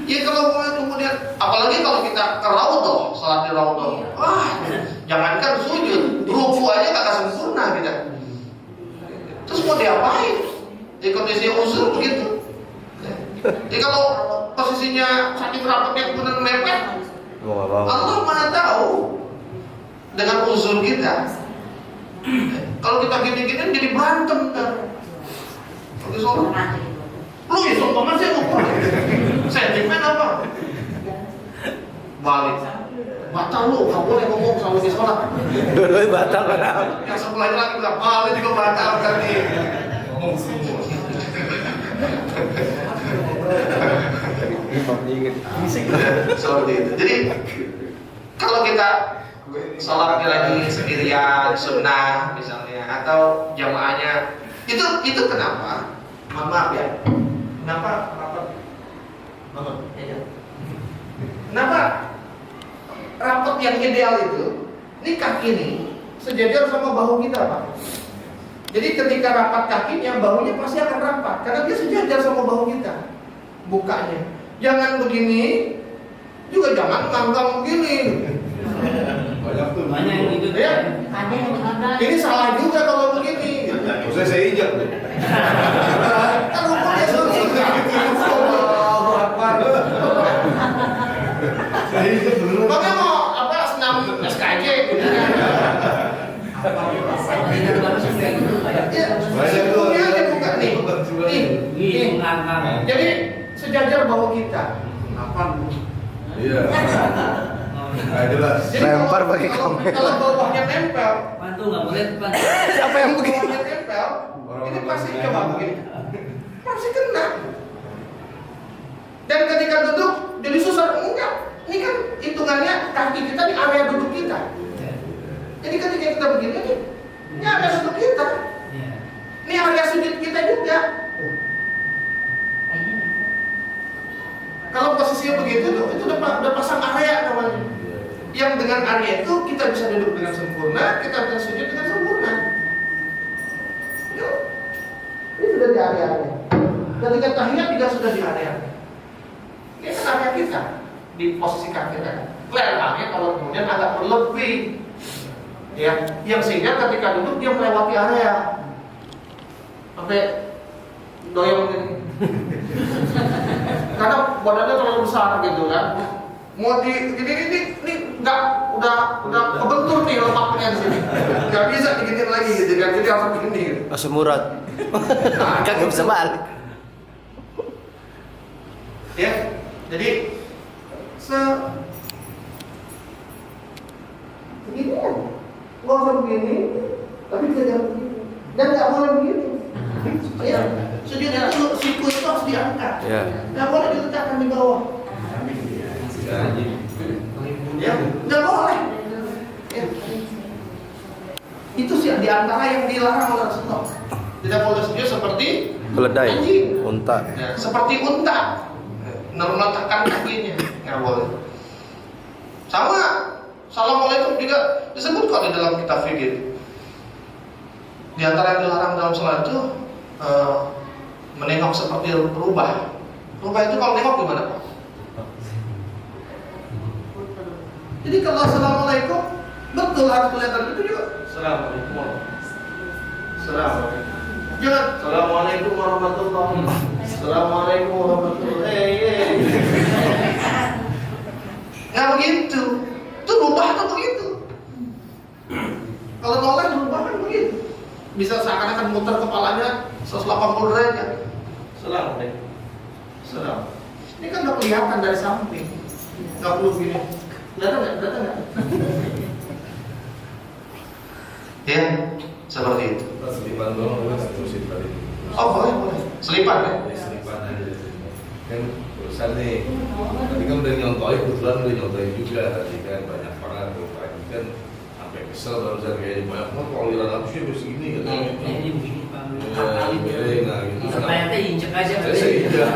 Ya kalau kemudian, apalagi kalau kita ke raudhah, salat di raudhah, jangankan sujud, ruku aja kagak sempurna kita. Terus mau diapain? Di kondisi uzur begitu. Jadi kalau posisinya saking rapatnya kemudian mepet, Allah Maha tahu dengan uzur kita. Kalau kita gini-gini jadi berantem kan. Oke, soalnya lu ya sombongan sih ngukur. Sentimen apa? Balik. Batal lu, gak boleh ngomong sama di sekolah. Dua-duanya batal padahal. Yang sebelah lagi bilang balik juga batal tadi. Ngomong semua. Seperti itu. Jadi kalau kita sholatnya lagi sendirian, sunnah misalnya, atau jamaahnya, itu kenapa? Mohon maaf ya. Kenapa? Kenapa rapat yang ideal itu? Ini kaki nih sejajar sama bahu kita, Pak. Jadi ketika rapat kakinya, bahunya pasti akan rapat karena dia sejajar sama bahu kita. Bukanya. Jangan begini, juga jangan ngangkang begini. Banyak yang gitu. Ya. Ada yang ada. Ini salah juga kalau begini. Saya injak. Kan rukunnya surga. Allahu Akbar. Makanya mau apa senam SKJ gitu kan. Ya, rukunnya dibuka nih. Nih. Jadi sejajar bahu kita. Apa? Iya. Nggak jelas. Jadi Lempar pakai kamera. Kalau bawahnya nempel, Pantu nggak boleh depan. Siapa yang begini? bawahnya nempel, ini pasti coba begini. Pasti kena. Dan ketika duduk jadi susah enggak. Ini kan hitungannya kaki kita di area duduk kita. Jadi ketika kita begini, ini area duduk kita. Ini area sujud kita juga. Kalau posisinya begitu tuh, itu udah pasang area namanya. Yang dengan area itu kita bisa duduk dengan sempurna, kita bisa sujud dengan sempurna. Yuk. Ini sudah di area-area. Ketika tahiyat juga sudah di area. Ini kan area kita di posisi kaki kita. Lehernya kalau kemudian agak berlebih, ya, yang sehingga ketika duduk dia melewati area. Sampai doyong ini. Karena badannya terlalu besar gitu kan. Mau ini enggak udah kebentur nih lemaknya di sini. Enggak bisa diginiin lagi gitu kan. Jadi harus begini gitu. Asam urat. Kagak bisa balik. Ya. Jadi begini kan. Enggak usah begini, tapi jangan begini. Dan enggak boleh begini. Ya. Sujud itu siku itu harus diangkat. Ya. Enggak boleh diletakkan di bawah. Ya, nggak boleh. Ya. Itu sih di antara yang dilarang oleh Rasulullah. Tidak boleh sujud seperti Keledai, anjing, unta. ya, seperti unta, meletakkan kakinya, nggak boleh. Sama, assalamualaikum juga disebut kok di dalam kitab fikih. Di antara yang dilarang dalam sholat itu menengok seperti berubah. Berubah itu kalau nengok gimana, Pak? Jadi kalau assalamualaikum betul harus kelihatan itu juga. Assalamualaikum. Assalamualaikum. Jangan. Assalamualaikum warahmatullahi wabarakatuh. Assalamualaikum warahmatullahi. Nggak begitu. Itu rubah atau begitu? Kalau nolak rubah kan begitu. Bisa seakan-akan muter kepalanya 180 derajat. Assalamualaikum. Salam. Ini kan udah kelihatan dari samping. Nggak perlu gini. Datang nggak? Ya, seperti itu. Selipan doang kan terusin tadi. Oh boleh. Selipan ya? Selipan aja. Kan urusan nih. Tadi kan udah nyontohin, kebetulan udah nyontohin juga tadi kan banyak banget tuh tadi kan sampai kesel barusan kayaknya banyak banget kalau lihat aku sih harus gini kan. Ini begini Pak. Nah gitu. Ternyata injek aja. Saya injek.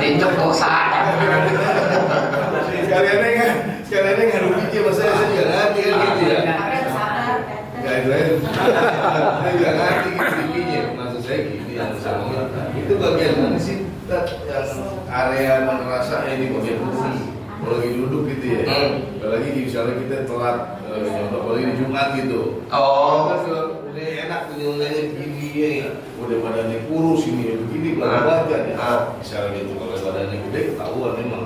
Injek dosa. Sekalian ngaruh biji sama saya juga ngerti kan gitu ya. Gak itu aja. Saya juga ngerti gitu bijinya. Maksud saya gini yang saya ngomong. Itu bagian mana sih yang area merasa ini bagian duduk. Kalau lagi duduk gitu ya. Apalagi misalnya kita telat nyontok apalagi di Jumat gitu. Oh. Kan udah enak tuh nyontohnya begini ya. Udah badannya kurus ini begini belakang ya. Misalnya gitu kalau badannya gede ketahuan memang.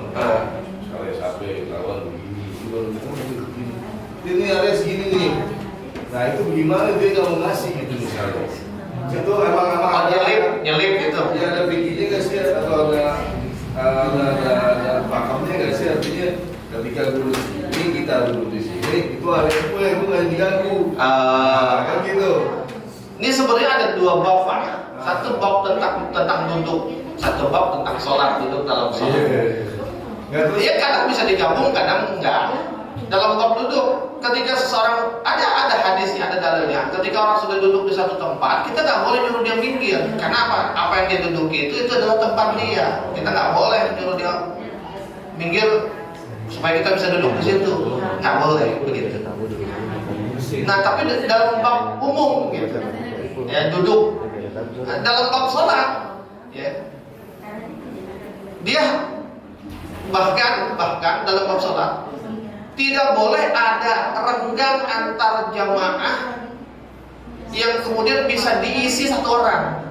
Misalnya sampai ketahuan begini. Ini area segini nih. Nah itu bagaimana dia nggak mau ngasih gitu misalnya. Itu emang nyelip gitu. Ya ada bikinnya nggak sih atau ada pakemnya nggak sih artinya ketika duduk di sini kita duduk di sini itu area gue nggak diganggu. Kan gitu. Ini sebenarnya ada dua bab Pak. Satu bab tentang duduk, satu bab tentang sholat duduk dalam sholat. Ya kadang bisa digabung, kadang enggak. Dalam bab duduk, ketika seseorang ada hadisnya, ada dalilnya. Ketika orang sudah duduk di satu tempat, kita nggak boleh nyuruh dia minggir. Karena apa? Apa yang dia duduki itu adalah tempat dia. Kita nggak boleh nyuruh dia minggir supaya kita bisa duduk di situ. Nggak boleh begitu. Nah, tapi dalam bab umum, gitu, ya duduk. Dalam bab sholat, ya, dia bahkan dalam bab sholat tidak boleh ada renggang antar jamaah yang kemudian bisa diisi satu orang.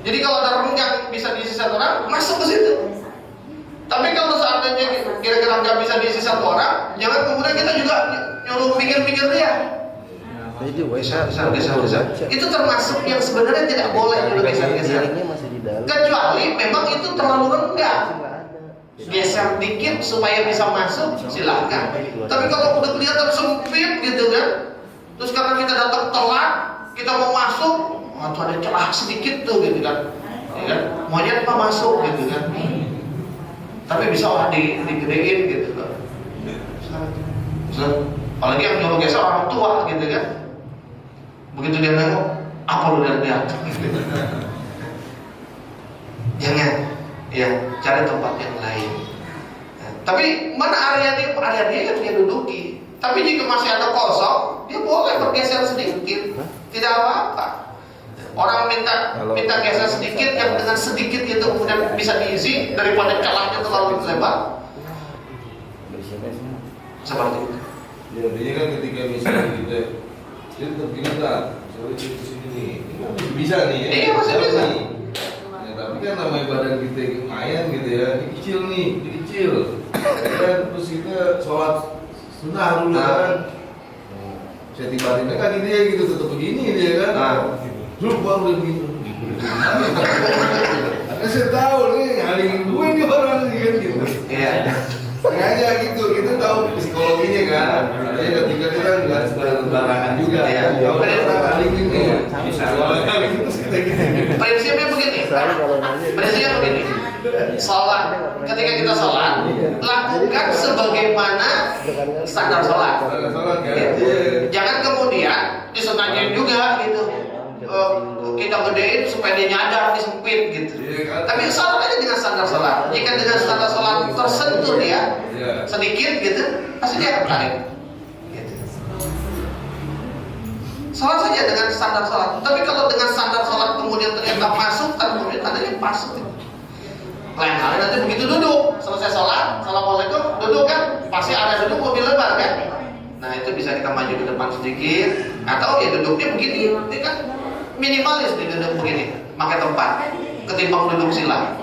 Jadi kalau ada renggang bisa diisi satu orang, masuk ke situ. Tapi kalau seandainya kira-kira nggak bisa diisi satu orang, jangan kemudian kita juga nyuruh mikir-mikir dia. Bisa. Itu termasuk yang sebenarnya tidak boleh nyuruh geser-geser. Kecuali memang itu terlalu renggang. Geser dikit supaya bisa masuk, silahkan. Tapi kalau udah kelihatan sempit gitu kan, terus karena kita datang telat, kita mau masuk, atau ada celah sedikit tuh gitu kan, ya kan? Maunya apa masuk gitu kan. Tapi bisa orang digedein gitu kan. Apalagi yang nyuruh geser orang tua gitu kan. Begitu dia nengok, apa lu lihat? Jangan. Ya, cari tempat yang lain. Nah, tapi mana area dia yang dia duduki. Tapi jika masih ada kosong, dia boleh bergeser sedikit, tidak apa-apa. Orang minta geser sedikit, yang dengan sedikit itu kemudian bisa diisi daripada celahnya terlalu lebar. Seperti itu. Ya, artinya kan ketika misalnya kita terpilih kan, soalnya di sini nih, bisa nih. Iya, masih bisa. Tapi kan namanya badan kita lumayan gitu ya, kecil nih, kecil. Dan terus kita sholat sunnah dulu kan. Saya tiba-tiba kan dia gitu tetap begini dia kan. Dulu baru udah begini. Karena saya tahu nih ngalingin gue nih orang nih kan gitu. Iya. Sengaja gitu, kita tahu psikologinya kan. Jadi ketika kita nggak sembarangan juga. Iya. Tahu orang ngalingin nih. Prinsipnya begini. Sholat, ketika kita sholat, lakukan sebagaimana standar sholat. Gitu. Jangan kemudian disengajain juga gitu. Kita gedein supaya dia nyadar disempit gitu. Tapi sholat aja dengan standar sholat. Jika dengan standar sholat tersentuh dia sedikit gitu, pasti dia akan tarik. Sholat saja dengan standar sholat. Tapi kalau dengan standar sholat kemudian ternyata masuk, kan kemudian tandanya masuk. Lain halnya nanti begitu duduk, selesai sholat, assalamualaikum, duduk kan, pasti ada duduk lebih lebar kan. Nah itu bisa kita maju ke depan sedikit, atau ya duduknya begini, ini kan minimalis nih duduk begini, pakai tempat, ketimbang duduk sila.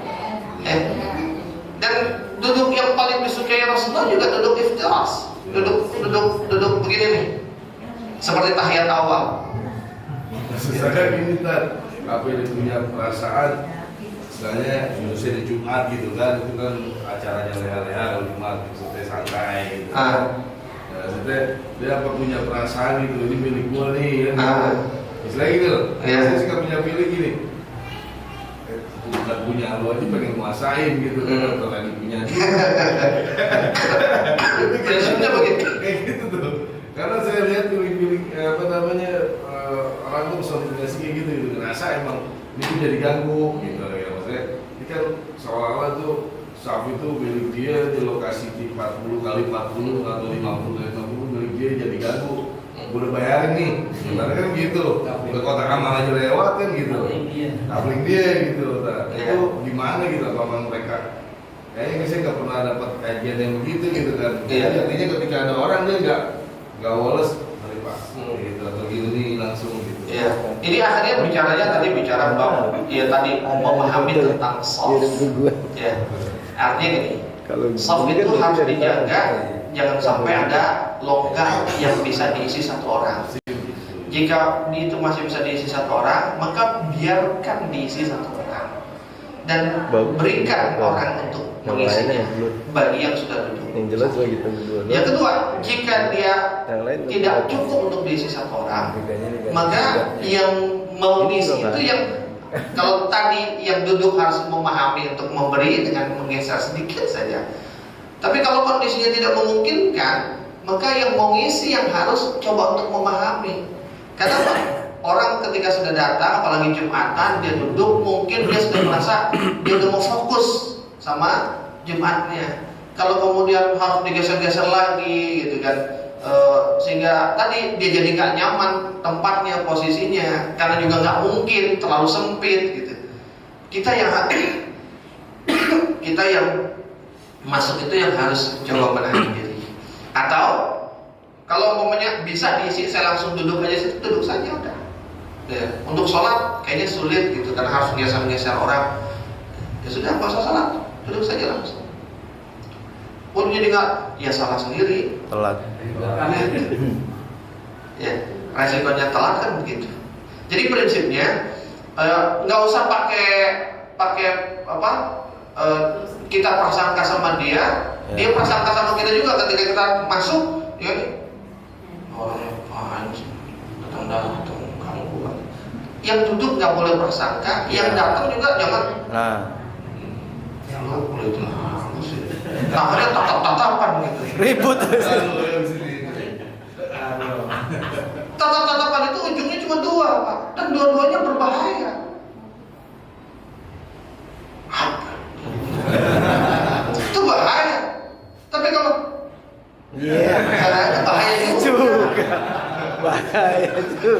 Dan duduk yang paling disukai Rasulullah juga duduk iftiras, duduk begini nih, seperti tahiyat awal. Maksud saya gini Tan, apa yang punya perasaan, misalnya Indonesia di Jumat gitu kan, itu kan acaranya leha-leha kalau Jumat, maksudnya santai gitu. Maksudnya dia apa punya perasaan gitu, ini milik gua nih kan. Misalnya gitu loh, saya suka punya feeling gini. Bukan punya lu aja pengen nguasain gitu kan, kalau lagi punya dia. Prinsipnya begitu. Kayak gitu tuh. Karena saya lihat feeling apa namanya orang tuh personifikasi kayak gitu, ngerasa emang ini tuh jadi ganggu gitu ya. Maksudnya ini kan seolah-olah tuh Saf itu milik dia di lokasi 40 kali 40 atau 50 kali 50 milik dia jadi ganggu. Udah bayarin nih, sebenarnya kan gitu. Udah kotak amal aja lewat kan gitu. Kapling dia gitu. Nah, itu gimana gitu? Apa mereka? Kayaknya saya nggak pernah dapat kajian yang begitu gitu kan. Jadi artinya ketika ada orang dia nggak woles dari Pak gitu atau gini langsung gitu. Iya. Ini akhirnya bicara bab, ya tadi memahami tentang soft. Ya. Artinya gini. Soft itu harus dijaga. Jangan sampai ada longgar yang bisa diisi satu orang. Jika itu masih bisa diisi satu orang, maka biarkan diisi satu orang dan berikan orang untuk mengisinya bagi yang sudah duduk. Yang jelas lagi kedua. Yang kedua, jika dia tidak cukup untuk diisi satu orang, maka yang mengisi itu yang kalau tadi yang duduk harus memahami untuk memberi dengan menggeser sedikit saja. Tapi kalau kondisinya tidak memungkinkan, maka yang mau ngisi yang harus coba untuk memahami. Karena apa? Orang ketika sudah datang, apalagi Jumatan, dia duduk, mungkin dia sudah merasa dia udah mau fokus sama Jumatnya. Kalau kemudian harus digeser-geser lagi, gitu kan, sehingga tadi dia jadi nggak nyaman tempatnya, posisinya, karena juga nggak mungkin terlalu sempit, gitu. Kita yang masuk itu yang harus coba menahan diri. Atau kalau umpamanya bisa diisi, saya langsung duduk aja situ, duduk saja udah. Ya, untuk sholat kayaknya sulit gitu karena harus geser-geser orang. Ya sudah, nggak usah sholat, duduk saja langsung. Pun jadi nggak, ya salah sendiri. Telat. Ya, resikonya telat kan begitu. Jadi prinsipnya nggak usah pakai apa? Kita prasangka sama dia prasangka sama kita juga ketika kita masuk, ya nih, apaan sih, datang ganggu. Yang duduk nggak boleh prasangka, yang datang juga jangan. Nggak boleh itu akhirnya tatap-tatapan gitu. Ribut. Tatap-tatapan itu ujungnya cuma dua, Pak, dan dua-duanya berbahaya. Itu bahaya. Tapi kalau bahaya juga. Bahaya itu.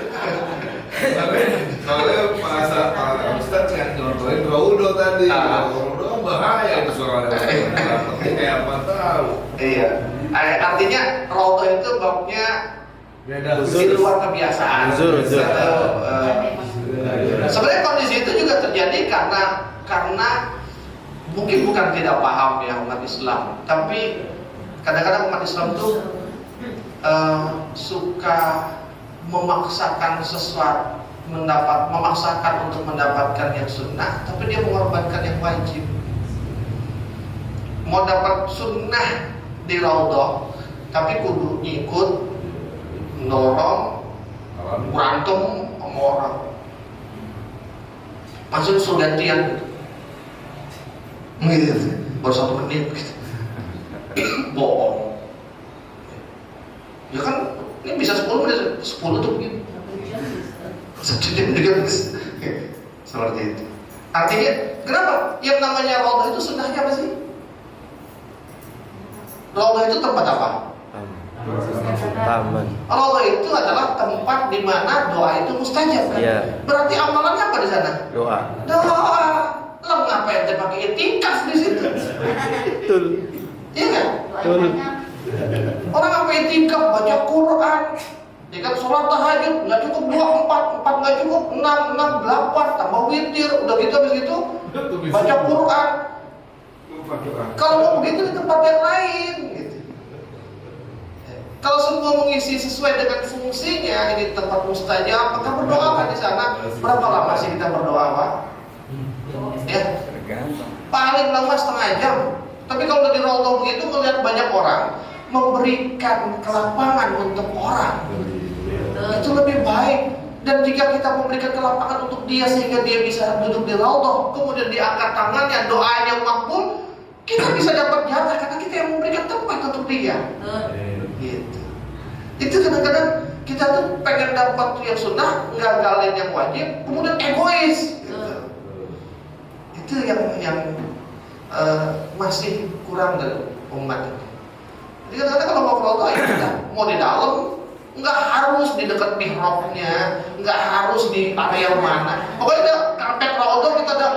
Soalnya Pak Ustadz kan contohin Raudo tadi. Raudo bahaya itu soalnya. Kayak apa tahu. Iya. Artinya Raudo itu babnya Beda. di luar kebiasaan. Sebenarnya kondisi itu juga terjadi karena mungkin bukan tidak paham ya umat Islam, tapi kadang-kadang umat Islam tuh suka memaksakan sesuatu, memaksakan untuk mendapatkan yang sunnah, tapi dia mengorbankan yang wajib. Mau dapat sunnah di Raudhah, tapi kudu ngikut, dorong, berantem sama orang. Maksudnya suruh gantian gitu. Baru 1 menit gitu. Bohong. Ya kan ini bisa 10 menit, 10 tuh begini. 1 jam juga seperti itu. Artinya kenapa? Yang namanya Raudhah itu sunnahnya apa sih? Raudhah itu tempat apa? Taman. Raudhah itu adalah tempat di mana doa itu mustajab kan? Iya. Berarti amalannya apa di sana? Doa. Doa. Lo ngapain dia pakai itikaf di situ? Betul. Iya kan? Betul. Orang apa etika baca Quran, ya kan sholat tahajud nggak cukup 2, 4 nggak cukup 6, 8 tambah witir, udah gitu habis itu baca Quran. Kalau mau begitu di tempat yang lain, gitu. Kalau semua mengisi sesuai dengan fungsinya, ini tempat mustajab, maka berdoa di sana. Berapa lama sih kita berdoa, Pak? Ya, paling lama setengah jam. Tapi kalau udah di Raudhah begitu, melihat banyak orang memberikan kelapangan untuk orang, itu lebih baik. Dan jika kita memberikan kelapangan untuk dia sehingga dia bisa duduk di Raudhah, kemudian diangkat tangannya, doanya makbul, kita bisa dapat jatah karena kita yang memberikan tempat untuk dia. Gitu. Itu kadang-kadang kita tuh pengen dapat yang sunnah, gagalin yang wajib, kemudian egois. Gitu. Itu yang masih kurang dari umat. Jadi kadang-kadang kalau mau ke Raudhah, ya udah, mau di dalam, nggak harus di dekat mihrabnya, nggak harus di area mana. Pokoknya udah karpet Raudhah kita udah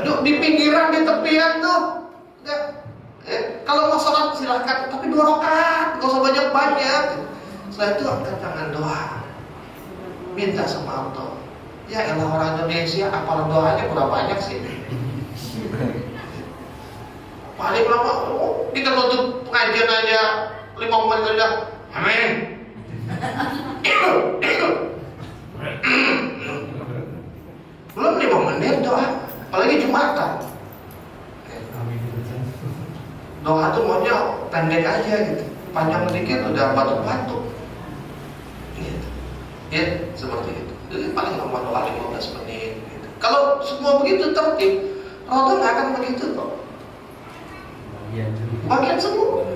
duduk di pinggiran, di tepian tuh. Udah. Kalau mau sholat silahkan, tapi 2 rakaat, nggak usah banyak-banyak. Setelah itu angkat tangan doa, minta sama Allah. Ya elah, orang Indonesia apalan doanya kurang banyak sih. Paling lama, kita tutup pengajian aja 5 menit aja, amin. Belum 5 menit doa, apalagi Jumatan. Doa tuh maunya pendek aja gitu, panjang sedikit udah batuk-batuk gitu. Ya, seperti itu. Jadi paling lama doa 15 menit gitu. Kalau semua begitu tertib, Raudhah nggak akan begitu kok. Bagian semua.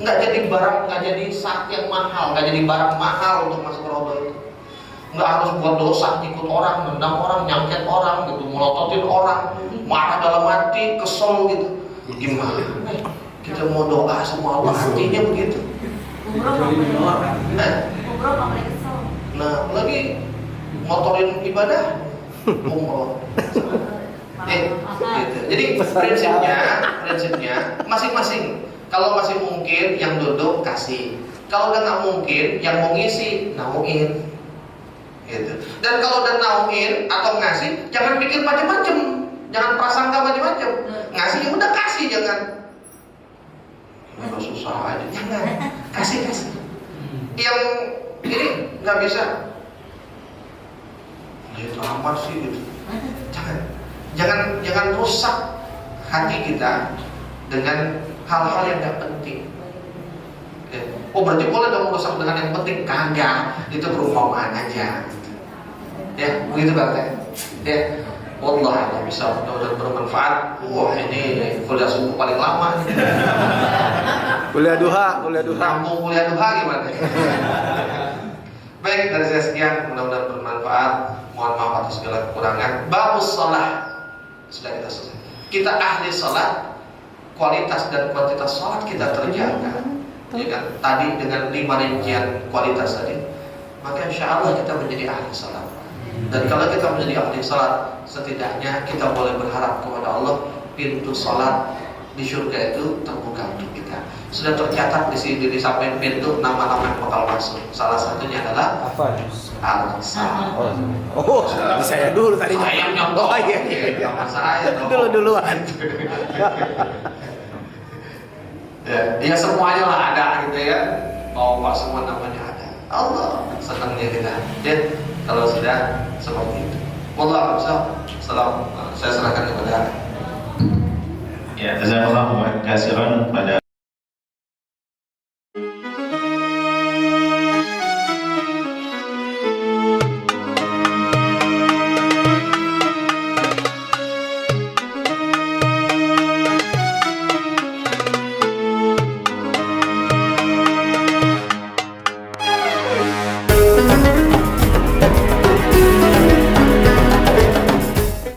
Nggak jadi barang, nggak jadi sak yang mahal, nggak jadi barang mahal untuk masuk Raudhah itu. Nggak harus buat dosa, ikut orang, nendang orang, nyangket orang gitu, melototin orang, marah dalam hati, kesel gitu. Gimana? Kita mau doa sama Allah, artinya begitu. Nah, apalagi motorin ibadah, umroh. Gitu. Jadi prinsipnya masing-masing. Kalau masih mungkin yang duduk kasih. Kalau udah nggak mungkin, yang mau ngisi nauin. Gitu. Dan kalau udah nauin atau ngasih, jangan pikir macam-macam. Jangan prasangka macam-macam. Ngasih ya udah kasih, jangan. Nggak susah aja, jangan. Kasih. Yang ini nggak bisa. Ya itu apa sih gitu. Jangan rusak hati kita dengan hal-hal yang nggak penting. Ya. Oh berarti boleh dong rusak dengan yang penting? Kagak, itu perumpamaan aja. Ya begitu berarti. Ya. Wallah Allah bisa mudah-mudahan bermanfaat. Wah ini kuliah subuh paling lama. Kuliah duha. Kampung kuliah duha gimana? Baik, dari saya sekian, mudah-mudahan bermanfaat. Mohon maaf atas segala kekurangan. Babus sholat sudah kita selesai. Kita ahli sholat, kualitas dan kuantitas sholat kita terjaga. Ya kan? Tadi dengan 5 rincian kualitas tadi, maka insya Allah kita menjadi ahli sholat. Dan kalau kita menjadi ahli salat, setidaknya kita boleh berharap kepada Allah pintu salat di surga itu terbuka untuk kita. Sudah tercatat di sini di samping pintu nama-nama yang bakal masuk. Salah satunya adalah Apa? Al-Sa. Oh, saya dulu tadi. Saya nyontoh. Oh iya. Nama saya Duluan. Ya semuanya lah ada gitu ya. Mau Pak semua namanya ada. Allah senangnya kita. Dan kalau sudah seperti itu, wallahu a'lam. Saya serahkan kepada. Ya, jazakallahu khairan pada